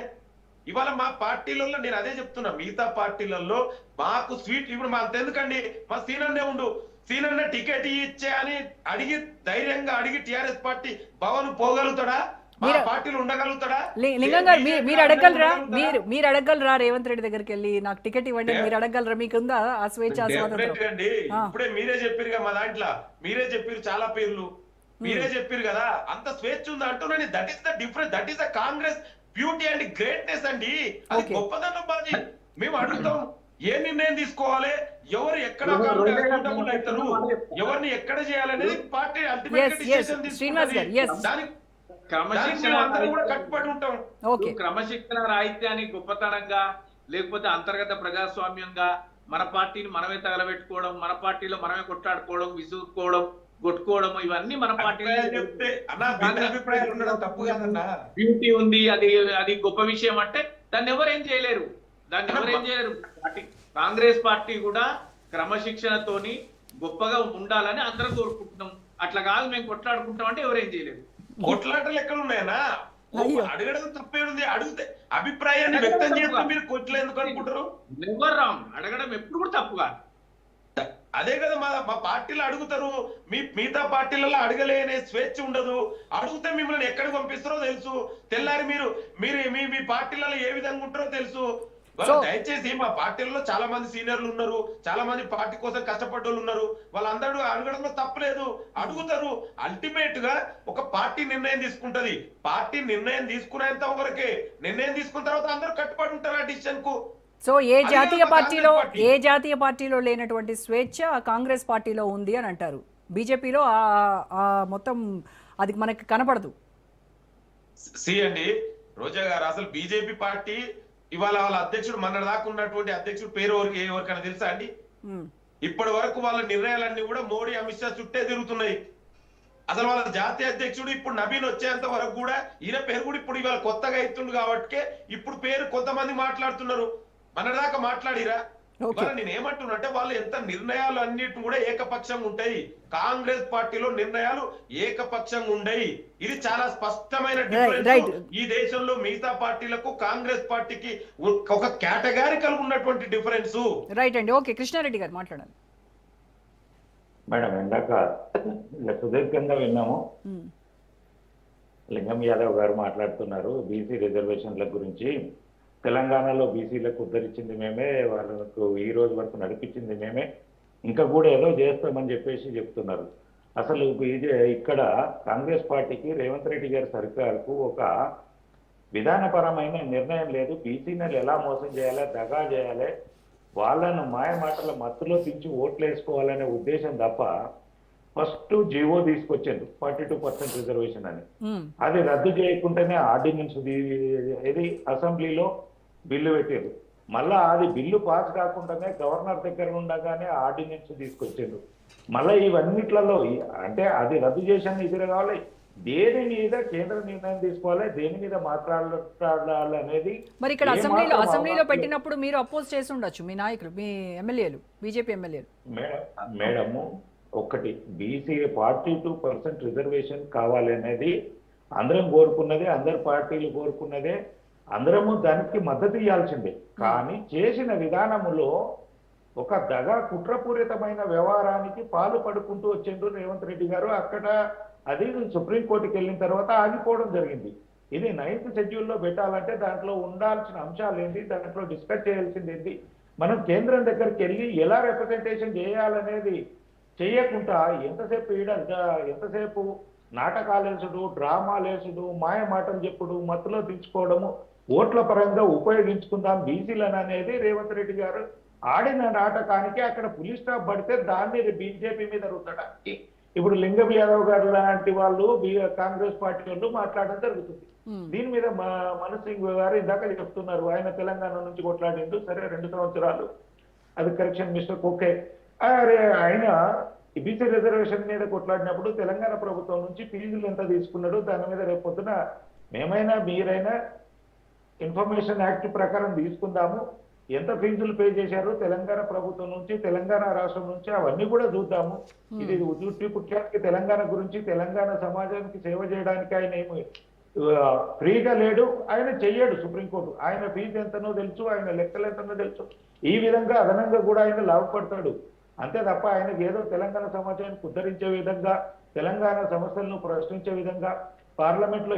ఇవాళ మా పార్టీలలో నేను అదే చెప్తున్నా, మిగతా పార్టీలలో మాకు స్వీట్ ఇప్పుడు మా అంతెందుకండి, మా సీనన్నే ఉండు, సీనన్న టికెట్ ఇచ్చే అని అడిగి ధైర్యంగా అడిగి టిఆర్ఎస్ పార్టీ భవన్ పోగలుగుతాడా? పార్టీలు ఉండగలుగుతాడా? లింగం గారు మీరు అడగలరా రేవంత్ రెడ్డి దగ్గరికి వెళ్ళి నాకు టికెట్ ఇవ్వండి మీరు అడగలరా? మీకుందా ఆ స్వేచ్ఛ? ఇప్పుడే మీరే చెప్పారు మా దాంట్లో, మీరే చెప్పారు చాలా పేర్లు, మీరే చెప్పారు కదా, అంత స్వేచ్ఛ ఉంది అంటున్నాను. That is the difference, that is the Congress beauty and greatness అండి. అది గొప్పదనం బాజీ. మేము అడుగుతాం ఏ నిర్ణయం తీసుకోవాలి, ఎవరు ఎక్కడ అవుతారు, ఎవరిని ఎక్కడ చేయాలనేది పార్టీ అల్టిమేట్ డిసిషన్ తీసుకుంటుంది. క్రమశిక్షణ రాహిత్యాన్ని గొప్పతనంగా, లేకపోతే అంతర్గత ప్రజాస్వామ్యంగా మన పార్టీని మనమే తగలబెట్టుకోవడం, మన పార్టీలో మనమే కొట్లాడుకోవడం, విసుగుకోవడం, కొట్టుకోవడం, ఇవన్నీ మన పార్టీలో బ్యూటీ ఉంది. అది గొప్ప విషయం అంటే దాన్ని ఎవరేం చేయలేరు. కాంగ్రెస్ పార్టీ కూడా క్రమశిక్షణతోని గొప్పగా ఉండాలని అందరం కోరుకుంటున్నాం. అట్లా కాదు మేము కొట్లాడుకుంటాం అంటే ఎవరేం చేయలేరు. కొట్లాటలు ఎక్కడ ఉన్నాయనా? అడగడం తప్పేది. అడిగితే అభిప్రాయాన్ని వ్యక్తం చేస్తే మీరు కొట్లు ఎందుకు అనుకుంటారు? ఎవరు రామ్ అడగడం ఎప్పుడు కూడా తప్పు కాదు. అదే కదా మా పార్టీలో అడుగుతారు, మిగతా పార్టీలలో అడగలేనే స్వేచ్ఛ ఉండదు. అడిగితే మిమ్మల్ని ఎక్కడికి పంపిస్తారో తెలుసు. తెల్లారి మీరు మీరు మీ మీ పార్టీలలో ఏ విధంగా ఉంటారో తెలుసు. సో దయచేసి మా పార్టీలలో చాలా మంది సీనియర్లు ఉన్నారు, చాలా మంది పార్టీ కోసం కష్టపడ్డోళ్ళు ఉన్నారు. వాళ్ళందరూ అడగడంలో తప్పలేదు, అడుగుతారు. అల్టిమేట్ గా ఒక పార్టీ నిర్ణయం తీసుకుంటది. పార్టీ నిర్ణయం తీసుకునేంత వరకే, నిర్ణయం తీసుకున్న తర్వాత అందరూ కట్టుబడి ఉంటారు ఆ డిసిషన్ కు. సో ఏ జాతీయ పార్టీలో లేనటువంటి స్వేచ్ఛ కాంగ్రెస్ పార్టీలో ఉంది అని అంటారు. బీజేపీలో మొత్తం అది మనకి కనపడదు. సి అండి రోజా గారు, అసలు బీజేపీ పార్టీ ఇవాళ వాళ్ళ అధ్యక్షుడు మన దాకా ఉన్నటువంటి అధ్యక్షుడు పేరు ఎవరికైనా తెలుసా అండి? ఇప్పటి వరకు వాళ్ళ నిర్ణయాలన్నీ కూడా మోడీ అమిత్ షా చుట్టే తిరుగుతున్నాయి. అసలు వాళ్ళ జాతీయ అధ్యక్షుడు ఇప్పుడు నవీన్ వచ్చేంత వరకు కూడా ఈయన పేరు కూడా ఇప్పుడు ఇవాళ కొత్తగా అవుతుంది కాబట్టి ఇప్పుడు పేరు కొంతమంది మాట్లాడుతున్నారు. మన దాకా మాట్లాడిరా? నేను ఏమంటున్నా అంటే వాళ్ళు ఎంత నిర్ణయాలు అన్నిటి కూడా ఏకపక్షంగా ఉంటాయి. కాంగ్రెస్ పార్టీలో నిర్ణయాలు ఏకపక్షంగా ఉండయి. ఇది చాలా స్పష్టమైన డిఫరెన్స్. ఈ దేశంలో మిగతా పార్టీలకు కాంగ్రెస్ పార్టీకి ఒక కేటగారికల్ ఉన్నటువంటి డిఫరెన్స్. రైట్ అండి. ఓకే, కృష్ణారెడ్డి గారు మాట్లాడాలి. మేడం, ఇందాక సుదీర్ఘంగా విన్నాము. లింగం యాదవ్ గారు మాట్లాడుతున్నారు బీసీ రిజర్వేషన్ల గురించి. తెలంగాణలో బీసీలకు ఉద్ధరించింది మేమే, వాళ్ళకు ఈ రోజు వరకు నడిపించింది మేమే, ఇంకా కూడా ఏదో చేస్తామని చెప్పేసి చెప్తున్నారు. అసలు ఇక్కడ కాంగ్రెస్ పార్టీకి రేవంత్ రెడ్డి గారి సర్కార్కు ఒక విధానపరమైన నిర్ణయం లేదు. బీసీలను ఎలా మోసం చేయాలి, దగా చేయాలి, వాళ్ళను మాయ మాటల మత్తులో దించి ఓట్లు వేసుకోవాలనే ఉద్దేశం తప్ప ఫస్ట్ జీవో తీసుకొచ్చారు 42% రిజర్వేషన్ అని. అది రద్దు చేయకుండానే ఆర్డినెన్స్ ఇది అసెంబ్లీలో బిల్లు పెట్టారు. మళ్ళా అది బిల్లు పాస్ కాకుండానే గవర్నర్ దగ్గర ఉండగానే ఆర్డినెన్స్ తీసుకొచ్చారు. మళ్ళీ ఇవన్నిట్లలో అంటే అది రద్దు చేసిన ఇది కావాలి, దేని మీద కేంద్ర నిర్ణయం తీసుకోవాలి, దేని మీద మాట్లాడాలి అనేది. మరి ఇక్కడ అసెంబ్లీలో పెట్టినప్పుడు మీరు అపోజ్ చేసి ఉండొచ్చు, మీ నాయకులు, మీ ఎమ్మెల్యేలు, బీజేపీ ఎమ్మెల్యేలు. మేడము ఒకటి, బీసీ 42% రిజర్వేషన్ కావాలి అనేది అందరం కోరుకున్నదే, అందరు పార్టీలు కోరుకున్నదే, అందరము దానికి మద్దతు ఇవ్వాల్సిందే. కానీ చేసిన విధానములో ఒక దగా కుట్రపూరితమైన వ్యవహారానికి పాలు పడుకుంటూ వచ్చిండ్రు రేవంత్ రెడ్డి గారు. అక్కడ అది సుప్రీంకోర్టుకి వెళ్ళిన తర్వాత ఆగిపోవడం జరిగింది. ఇది 9th షెడ్యూల్లో పెట్టాలంటే దాంట్లో ఉండాల్సిన అంశాలు ఏంటి, దాంట్లో డిస్కస్ చేయాల్సింది ఏంటి, మనం కేంద్రం దగ్గరికి వెళ్ళి ఎలా రిప్రజెంటేషన్ చేయాలనేది చేయకుండా ఎంతసేపు నాటకాలేసుడు, డ్రామాలేసుడు, మాయ మాటలు చెప్పుడు, మత్తులో దించుకోవడము, ఓట్ల పరంగా ఉపయోగించుకుందాం బీసీలను అనేది రేవంత్ రెడ్డి గారు ఆడిన నాటకానికి అక్కడ పులిస్ స్టాప్ పడితే దాన్ని బీజేపీ మీద రుద్దడానికి ఇప్పుడు లింగం యాదవ్ గారు లాంటి వాళ్ళు కాంగ్రెస్ పార్టీ వాళ్ళు మాట్లాడడం జరుగుతుంది. దీని మీద మనసింగ్ గారు ఇందాక చెప్తున్నారు, ఆయన తెలంగాణ నుంచి కొట్లాడిండు, సరే 2 సంవత్సరాలు, అది కరెక్షన్ మిస్టేక్, ఓకే. ఆయన బీసీ రిజర్వేషన్ మీద కొట్లాడినప్పుడు తెలంగాణ ప్రభుత్వం నుంచి ఫీజులు ఎంత తీసుకున్నాడు, దాని మీద రేపు పొద్దున మేమైనా మీరైనా ఇన్ఫర్మేషన్ యాక్ట్ ప్రకారం తీసుకుందాము, ఎంత ఫీజులు పే చేశారు తెలంగాణ ప్రభుత్వం నుంచి, తెలంగాణ రాష్ట్రం నుంచి, అవన్నీ కూడా చూద్దాము. ఇది ఉద్యుక్తి పుట్టానికి తెలంగాణ గురించి, తెలంగాణ సమాజానికి సేవ చేయడానికి ఆయన ఏమి ఫ్రీగా లేడు, ఆయన చెయ్యడు. సుప్రీంకోర్టు ఆయన ఫీజు ఎంతనో తెలుసు, ఆయన లెక్కలు ఎంతనో తెలుసు. ఈ విధంగా అదనంగా కూడా ఆయన లాభపడతాడు. అంతే తప్ప ఆయనకు ఏదో తెలంగాణ సమాజానికి ఉద్ధరించే విధంగా, తెలంగాణ సమస్యలను ప్రశ్నించే విధంగా పార్లమెంట్ లో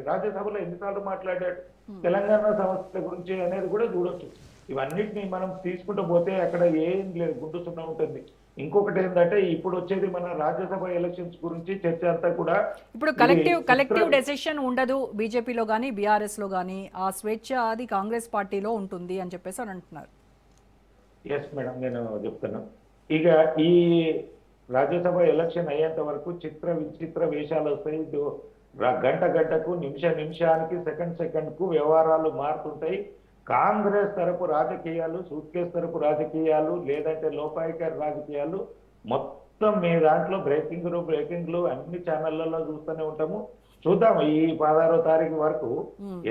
రాజ్యసభలో ఎన్నిసార్లు మాట్లాడాడు తెలంగాణ సమస్యల గురించి అనేది కూడా చూడొచ్చు. ఇవన్నిటిని మనం తీసుకుంటూ పోతే అక్కడ ఏం లేదు, గుండు సున్నా ఉంటుంది. ఇంకొకటి ఏంటంటే ఇప్పుడు వచ్చేది మన రాజ్యసభ ఎలక్షన్స్ గురించి చర్చ అంతా కూడా ఇప్పుడు కలెక్టివ్ డెసిషన్ ఉండదు బీజేపీలో కానీ బీఆర్ఎస్ లో కానీ, ఆ స్వేచ్ఛ అది కాంగ్రెస్ పార్టీలో ఉంటుంది అని చెప్పేసి అని అంటున్నారు. ఎస్ మేడం, నేను చెప్తాను. ఇక ఈ రాజ్యసభ ఎలక్షన్ అయ్యేంత వరకు విచిత్ర వేషాలు వస్తాయి. గంటకు నిమిషానికి సెకండ్కు వ్యవహారాలు మారుతుంటాయి. కాంగ్రెస్ తరపు రాజకీయాలు, సూట్ కేసు తరపు రాజకీయాలు, లేదంటే లోపాయికారి రాజకీయాలు మొత్తం మీ దాంట్లో బ్రేకింగ్లు అన్ని ఛానళ్లలో చూస్తూనే ఉంటాము. చూద్దాం ఈ 16వ తారీఖు వరకు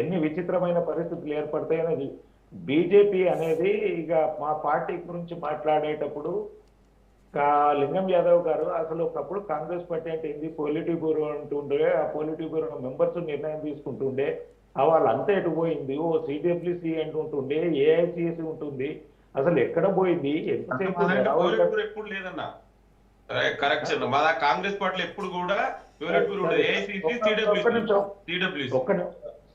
ఎన్ని విచిత్రమైన పరిస్థితులు ఏర్పడతాయనేది. బీజేపీ అనేది ఇక మా పార్టీ గురించి మాట్లాడేటప్పుడు లింగం యాదవ్ గారు అసలు ఒకప్పుడు కాంగ్రెస్ పార్టీ అంటే ఏంది, పొలిటీ బ్యూరో అంటుండే, ఆ పొలిటీ బ్యూరో మెంబర్స్ నిర్ణయం తీసుకుంటుండే, వాళ్ళంతా ఎటు పోయింది, ఓ సిడబ్ల్యూసి అంటుంటుండే, ఏఐసిఎస్ ఉంటుంది, అసలు ఎక్కడ పోయింది ఎంతసేపు ఎప్పుడు లేదన్నా కరెక్షన్ మా కాంగ్రెస్ పార్టీలో ఎప్పుడు కూడా ఒక్క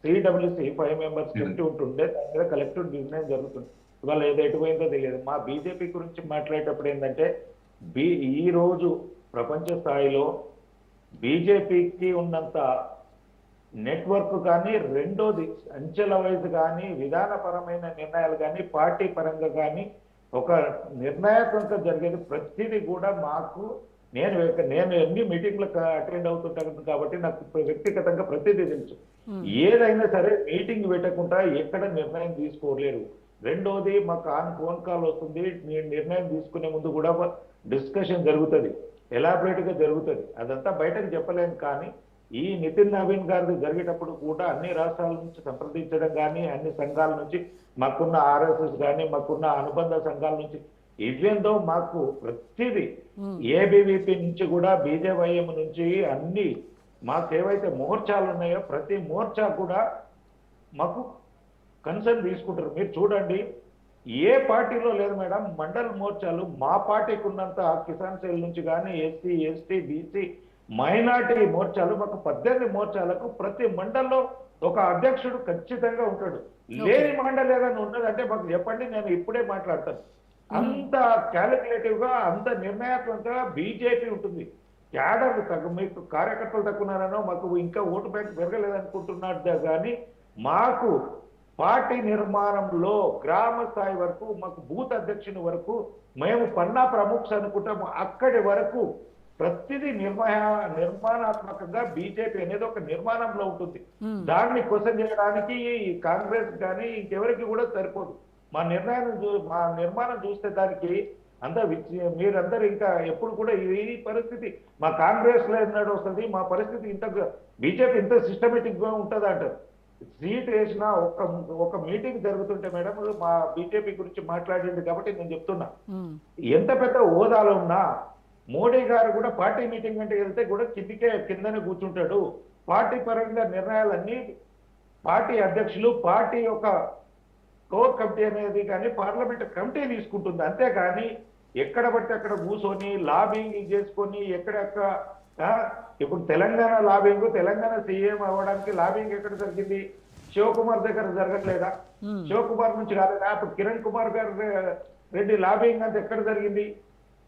సిడబ్ల్యూసి 5 మెంబర్స్ కమిటీ ఉంటుండే దాని మీద కలెక్టివ్ నిర్ణయం జరుగుతుంది. ఇవాళ ఏదో ఎటుపోయిందో తెలియదు. మా బీజేపీ గురించి మాట్లాడేటప్పుడు ఏంటంటే ఈ రోజు ప్రపంచ స్థాయిలో బీజేపీకి ఉన్నంత నెట్వర్క్ కానీ, రెండోది అంచెల వైజ్ కానీ, విధానపరమైన నిర్ణయాలు కానీ, పార్టీ పరంగా కానీ ఒక నిర్ణయాత్మకంగా జరిగేది ప్రతిదీ కూడా మాకు నేను ఎన్ని మీటింగ్లకు అటెండ్ అవుతుంటాను కాబట్టి నాకు వ్యక్తిగతంగా ప్రతిదీ తెలుసు. ఏదైనా సరే మీటింగ్ పెట్టకుండా ఎక్కడ నిర్ణయం తీసుకోలేరు. రెండోది మాకు ఫోన్ కాల్ వస్తుంది, నిర్ణయం తీసుకునే ముందు కూడా డిస్కషన్ జరుగుతుంది, ఎలాబరేట్ గా జరుగుతుంది. అదంతా బయటకు చెప్పలేము. కానీ ఈ నితిన్ నవీన్ గారిది జరిగేటప్పుడు కూడా అన్ని రాష్ట్రాల నుంచి సంప్రదించడం కానీ, అన్ని సంఘాల నుంచి, మాకున్న ఆర్ఎస్ఎస్ కానీ, మాకున్న అనుబంధ సంఘాల నుంచి, ఇవేందో మాకు ప్రతిదీ ఏబీవీపీ నుంచి కూడా బీజేవైఎం నుంచి అన్ని మాకు ఏవైతే మోర్చాలు ఉన్నాయో ప్రతి మోర్చా కూడా మాకు కన్సర్న్ తీసుకుంటారు. మీరు చూడండి, ఏ పార్టీలో లేదు మేడం మండల్ మోర్చాలు. మా పార్టీకి ఉన్నంత కిసాన్ సెల్ నుంచి కానీ, ఎస్సీ, ఎస్టీ, బీసీ, మైనార్టీ మోర్చాలు మాకు 18 మోర్చాలకు ప్రతి మండల్లో ఒక అధ్యక్షుడు ఖచ్చితంగా ఉంటాడు. లేని మండలి ఏదైనా ఉన్నదంటే మాకు చెప్పండి, నేను ఇప్పుడే మాట్లాడతాను. అంత క్యాలిక్యులేటివ్ గా, అంత నిర్ణయాత్మకంగా బీజేపీ ఉంటుంది. క్యాడర్లు మీకు కార్యకర్తలు తక్కువన్నారనో, మాకు ఇంకా ఓటు బ్యాంక్ పెరగలేదనుకుంటున్నాడు. కానీ మాకు పార్టీ నిర్మాణంలో గ్రామ స్థాయి వరకు, మాకు బూత్ అధ్యక్షుని వరకు, మేము పన్నా ప్రముఖ్ అనుకుంటాము, అక్కడి వరకు ప్రతిదీ నిర్మాణాత్మకంగా బీజేపీ అనేది ఒక నిర్మాణంలో ఉంటుంది. దాన్ని క్వశ్చన్ చేయడానికి కాంగ్రెస్ కానీ ఇంకెవరికి కూడా సరిపోదు. మా నిర్మాణం చూస్తే దానికి మీరందరూ ఇంకా ఎప్పుడు కూడా ఈ పరిస్థితి మా కాంగ్రెస్ లో ఎన్నడూ వస్తుంది, మా పరిస్థితి ఇంత బీజేపీ ఇంత సిస్టమేటిక్ గా ఉంటుంది అంటారు. సీట్ వేసిన ఒక మీటింగ్ జరుగుతుంటే మేడం, మా బీజేపీ గురించి మాట్లాడింది కాబట్టి నేను చెప్తున్నా, ఎంత పెద్ద హోదాలో ఉన్నా మోడీ గారు కూడా పార్టీ మీటింగ్ అంటే వెళ్తే కూడా కిందనే కూర్చుంటాడు. పార్టీ పరంగా నిర్ణయాలన్నీ పార్టీ అధ్యక్షులు, పార్టీ యొక్క కోర్ కమిటీ అనేది కానీ పార్లమెంట్ కమిటీ తీసుకుంటుంది. అంతేగాని ఎక్కడ పడితే అక్కడ కూర్చొని లాబింగ్ చేసుకొని ఎక్కడెక్కడ ఇప్పుడు తెలంగాణ లాబింగ్, తెలంగాణ సీఎం అవ్వడానికి లాబింగ్ ఎక్కడ జరిగింది? శివకుమార్ దగ్గర జరగట్లేదా? శివకుమార్ నుంచి రాలేదా? అప్పుడు కిరణ్ కుమార్ గారు రెడ్డి లాబింగ్ అంతా ఎక్కడ జరిగింది?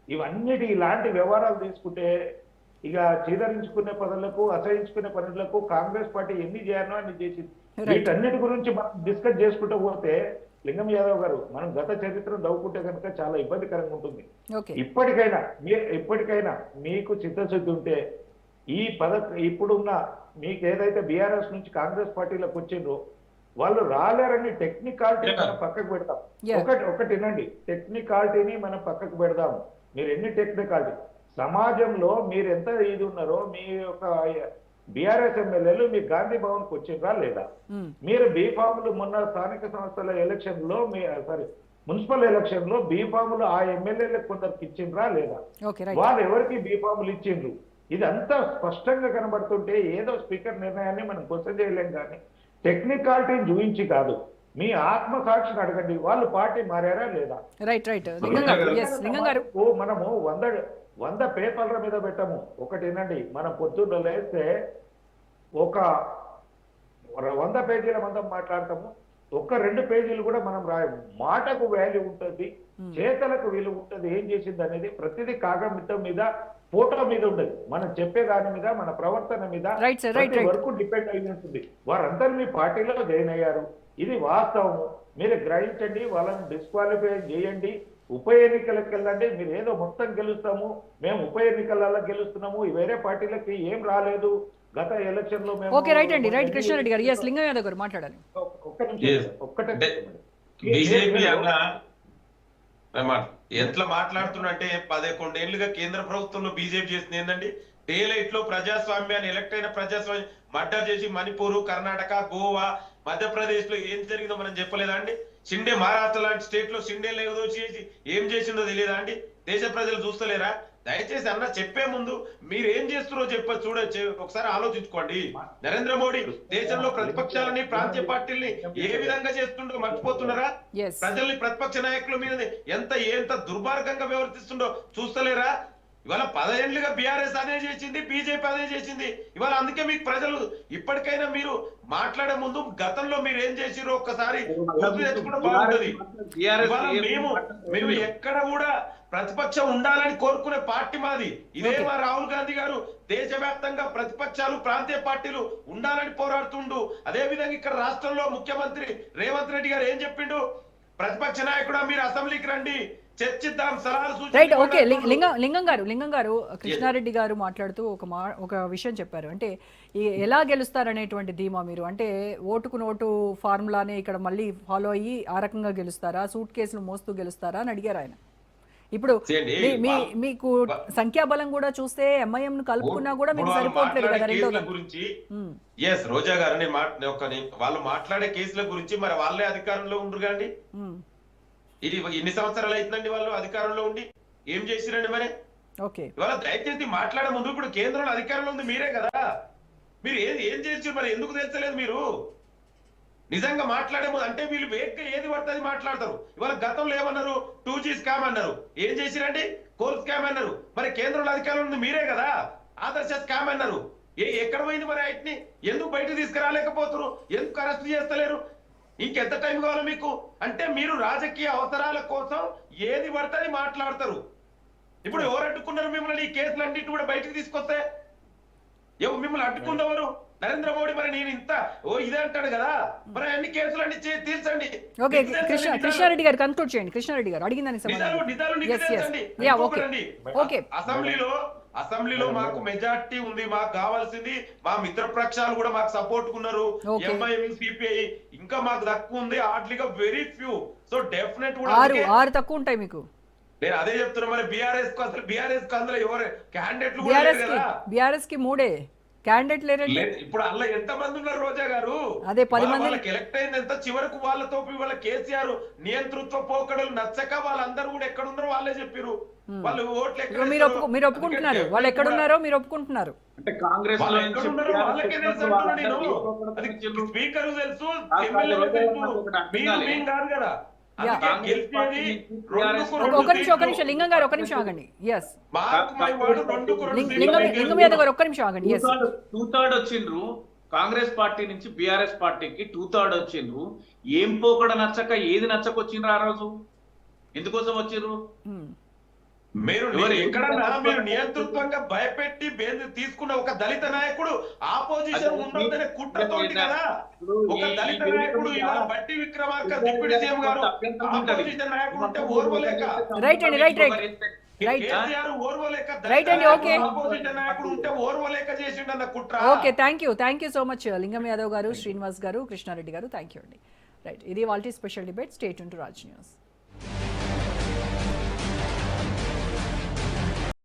ఇవన్నిటి ఇలాంటి వ్యవహారాలు తీసుకుంటే ఇక చీదరించుకునే పనులకు, అసహించుకునే పనులకు కాంగ్రెస్ పార్టీ ఎన్ని చేయాలో అన్ని చేసింది. వీటన్నిటి గురించి మనం డిస్కస్ చేసుకుంటూ పోతే లింగం యాదవ్ గారు, మనం గత చరిత్రను దవ్వుకుంటే కనుక చాలా ఇబ్బందికరంగా ఉంటుంది. ఇప్పటికైనా మీకు చిత్తశుద్ధి ఉంటే ఇప్పుడున్న మీకు ఏదైతే బీఆర్ఎస్ నుంచి కాంగ్రెస్ పార్టీలోకి వచ్చిండ్రో వాళ్ళు రాలేరని టెక్నికాలిటీ మనం పక్కకు పెడతాం. ఒకటి వినండి, టెక్నికాలిటీని మనం పక్కకు పెడదాము. మీరు ఎన్ని టెక్నికాలిటీ సమాజంలో మీరు ఎంత ఇది ఉన్నారో, మీ యొక్క బీఆర్ఎస్ ఎమ్మెల్యేలు మీ గాంధీ భవన్ కు వచ్చిండ్రా లేదా? మీరు బీఫాములు మొన్న స్థానిక సంస్థల ఎలక్షన్ లో మున్సిపల్ ఎలక్షన్ లో బీఫాములు ఆ ఎమ్మెల్యేలకు కొందరికి ఇచ్చిండ్రా లేదా? వాళ్ళు ఎవరికి బీఫాములు ఇచ్చిండ్రు? ఇదంతా స్పష్టంగా కనబడుతుంటే ఏదో స్పీకర్ నిర్ణయాన్ని మనం క్వశ్చన్ చేయలేం. కానీ టెక్నికాలిటీని చూపించి కాదు, మీ ఆత్మసాక్షిని అడగండి, వాళ్ళు పార్టీ మారారా లేదా? మనము 100 పేపర్ల మీద పెట్టము. ఒకటి వినండి, మనం పొద్దున్న లేస్తే ఒక 100 పేజీల మందం మాట్లాడతాము, 1-2 పేజీలు కూడా మనం రాయము. మాటకు వాల్యూ ఉంటుంది, చేతలకు విలువ ఉంటుంది. ఏం చేసింది అనేది ప్రతిదీ కాగమితం మీద, ఫోటో మీద ఉండదు. మనం చెప్పే దాని మీద, మన ప్రవర్తన మీద వరకు డిపెండ్ అయి ఉంటుంది. వారందరూ మీ పార్టీలో జాయిన్ అయ్యారు, ఇది వాస్తవము. మీరు గ్రహించండి, వాళ్ళని డిస్క్వాలిఫై చేయండి, ఉప ఎన్నికలకు వెళ్ళండి. మీరు ఏదో మొత్తం గెలుస్తాము, మేము ఉప ఎన్నికలలో గెలుస్తున్నాము, వేరే పార్టీలకి ఏం రాలేదు గత ఎలక్షన్ లో మేము. కృష్ణారెడ్డి గారు, లింగం యాదవ్ గారు మాట్లాడాలి. బీజేపీ ఎట్లా మాట్లాడుతున్నట్టే 11 ఏళ్లుగా కేంద్ర ప్రభుత్వంలో బీజేపీ చేసింది ఏంటండి? డే లైట్ లో ప్రజాస్వామ్యాన్ని, ఎలక్ట్ అయిన ప్రజాస్వామ్యం మర్డర్ చేసి మణిపూర్, కర్ణాటక, గోవా, మధ్యప్రదేశ్ లో ఏం జరిగిందో మనం చెప్పలేదా అండి? షిండే మహారాష్ట్ర లాంటి స్టేట్ లో షిండే ఏదో చేసి ఏం చేసిందో తెలియదా అండి? దేశ ప్రజలు చూస్తలేరా? దయచేసి అన్న చెప్పే ముందు మీరు ఏం చేస్తున్నారో చూడొచ్చు, ఒకసారి ఆలోచించుకోండి. నరేంద్ర మోడీ దేశంలో ప్రతిపక్షాలని ప్రాంతీయ పార్టీల్ని ఏ విధంగా చేస్తుండో మర్చిపోతున్నారా? Yes. ప్రజల్ని ప్రతిపక్ష నాయకుల మీద ఎంత దుర్మార్గంగా వ్యవహరిస్తుండో చూస్తలేరా? ఇవాళ 10 ఏళ్లుగా బీఆర్ఎస్ అదే చేసింది, బీజేపీ అదే చేసింది. ఇవాళ అందుకే మీకు ప్రజలు ఇప్పటికైనా మీరు మాట్లాడే ముందు గతంలో మీరు ఏం చేసిరో ఒక్కసారి గుర్తు తెచ్చుకుంటే బాగుంటది. ఇవాళ మేము ఎక్కడ కూడా ప్రతిపక్షం ఉండాలని కోరుకునే పార్టీ మాది. ఇదే మా రాహుల్ గాంధీ గారు దేశవ్యాప్తంగా ప్రతిపక్షాలు ప్రాంతీయ పార్టీలు ఉండాలని పోరాడుతుండు. అదే విధంగా ఇక్కడ రాష్ట్రంలో ముఖ్యమంత్రి రేవంత్ రెడ్డి గారు ఏం చెప్పిండు? ప్రతిపక్ష నాయకుడా మీరు అసెంబ్లీకి రండి, చర్చిద్దాం, సలహాలు రైట్. ఓకే, లింగం గారు కృష్ణారెడ్డి గారు మాట్లాడుతూ ఒక విషయం చెప్పారు. అంటే ఎలా గెలుస్తారనేటువంటి ధీమా మీరు, అంటే ఓటుకు నోటు ఫార్ములానే ఇక్కడ మళ్ళీ ఫాలో అయ్యి ఆ రకంగా గెలుస్తారా, సూట్ కేసులు మోస్తూ గెలుస్తారా అని అడిగారు ఆయన. ఇప్పుడు మీకు సంఖ్యాబలం కూడా చూస్తే ఎంఐఎం ను కలుపుకున్నా కూడా మీకు సరిపోవట్లేదు కదా. రెండో గురించి రోజా గారు వాళ్ళు మాట్లాడే కేసుల గురించి మరి వాళ్ళే అధికారంలో ఉండరు కానీ ఇది ఎన్ని సంవత్సరాలు అవుతుందండి వాళ్ళు అధికారంలో ఉండి ఏం చేసిరండి మరి? ఓకే, ఇవాళ దయచేసి మాట్లాడే ముందు ఇప్పుడు కేంద్రంలో అధికారంలో ఉంది మీరే కదా, మీరు ఏం చేసి మరి ఎందుకు తెలుసలేదు మీరు? నిజంగా మాట్లాడే ముందు అంటే వీళ్ళు వేగ్గా ఏది పడుతుంది మాట్లాడతారు. ఇవాళ గతంలో ఏమన్నారు? 2G స్కామ్ అన్నారు. ఏం చేసిరండి? కోల్ స్కామ్ అన్నారు. మరి కేంద్రంలో అధికారంలో ఉంది మీరే కదా, ఆదర్శ స్కామ్ అన్నారు. ఎక్కడ పోయింది మరి? వాటిని ఎందుకు బయటకు తీసుకురాలేకపోతున్నారు? ఎందుకు అరెస్ట్ చేస్తలేరు? ఇంకెంత టైం కావాలి మీకు? అంటే మీరు రాజకీయ అవసరాల కోసం ఏది పడుతుంది మాట్లాడతారు. ఇప్పుడు ఎవరు అడ్డుకున్నారు మిమ్మల్ని? ఈ కేసులన్నిటి కూడా బయటకు తీసుకొస్తే మిమ్మల్ని అడ్డుకున్నవారు నరేంద్ర మోడీ. మరి నేను ఇదే అంటాడు కదా, మరి అన్ని కేసులన్నీ తీర్చండి. ఓకే, కృష్ణారెడ్డి గారు కన్క్లూడ్ చేయండి. కృష్ణారెడ్డి గారు అడిగిందని అసెంబ్లీలో మాకు మెజార్టీ ఉంది, మాకు కావాల్సింది మా మిత్రపక్షాలు కూడా మాకు సపోర్ట్ ఉన్నారు. ఎంఐఎం, సిపిఐ ఇంకా మాకు తక్కువ ఉంది. ఆర్ట్లీగా వెరీ ఫ్యూ. సో డెఫినెట్ కూడా 6 తక్కువ ఉంటాయి మీకు. నేను అదే చెప్తున్నా. మరి బీఆర్ఎస్ కు అందులో ఎవరు క్యాండిడేట్లు? బీఆర్ఎస్ కి 3 క్యాండిడేట్ లేరండి. ఇప్పుడు అలా ఎంత మంది ఉన్నారు రోజా గారు? అదే 10 మంది వాళ్ళకి ఎలక్ట్ అయింది ఎంత? చివరకు వాళ్ళతో వాళ్ళ కేసీఆర్ నియంతృత్వ పోకడలు నచ్చక వాళ్ళందరూ కూడా ఎక్కడ ఉన్నారో వాళ్ళే చెప్పారు. వాళ్ళు ఓట్లు మీరు ఒప్పుకుంటున్నారు, వాళ్ళు ఎక్కడున్నారో మీరు ఒప్పుకుంటున్నారు. అంటే కాంగ్రెస్ వాళ్ళకే తెలుసు అంటున్నా నేను. అది స్పీకర్ తెలుసు, ఎమ్మెల్యే తెలుసు, మేము కాదు కదా. ఒక నిమిషం లింగం గారు, ఒక నిమిషం ఆగండి. ఎస్, లింగం యాదవ్ గారు ఒక్క నిమిషం ఆగండి. 2/3 వచ్చిండ్రు కాంగ్రెస్ పార్టీ నుంచి బీఆర్ఎస్ పార్టీకి 2/3 వచ్చిండ్రు. ఏం పోకడ నచ్చక ఏది నచ్చకొచ్చిండ్రు ఆ రోజు? ఎందుకోసం వచ్చిండ్రు? మీరు ఎక్కడన్నా మీరు నియంతృత్వంగా భయపెట్టి తీసుకున్న ఒక దళిత నాయకుడు ఆపోజిషన్ ఉండొద్దనే కుట్రతోటి కదా. ఒక దళిత నాయకుడు ఇవాళ బట్టి విక్రమార్క డిప్యూటీ సీఎం గారు ఆపోజిషన్ నాయకుడు ఉంటే ఓర్వలేక, కేసీఆర్ ఓర్వలేక, ఆపోజిషన్ నాయకుడు ఉంటే ఓర్వలేక చేసిండన్న కుట్ర. Okay, thank you so much లింగం యాదవ్ గారు, శ్రీనివాస్ గారు, కృష్ణారెడ్డి గారు, థ్యాంక్ యూ అండి. రైట్, ఇది వాళ్ళ special debate. Stay tune to Raj news.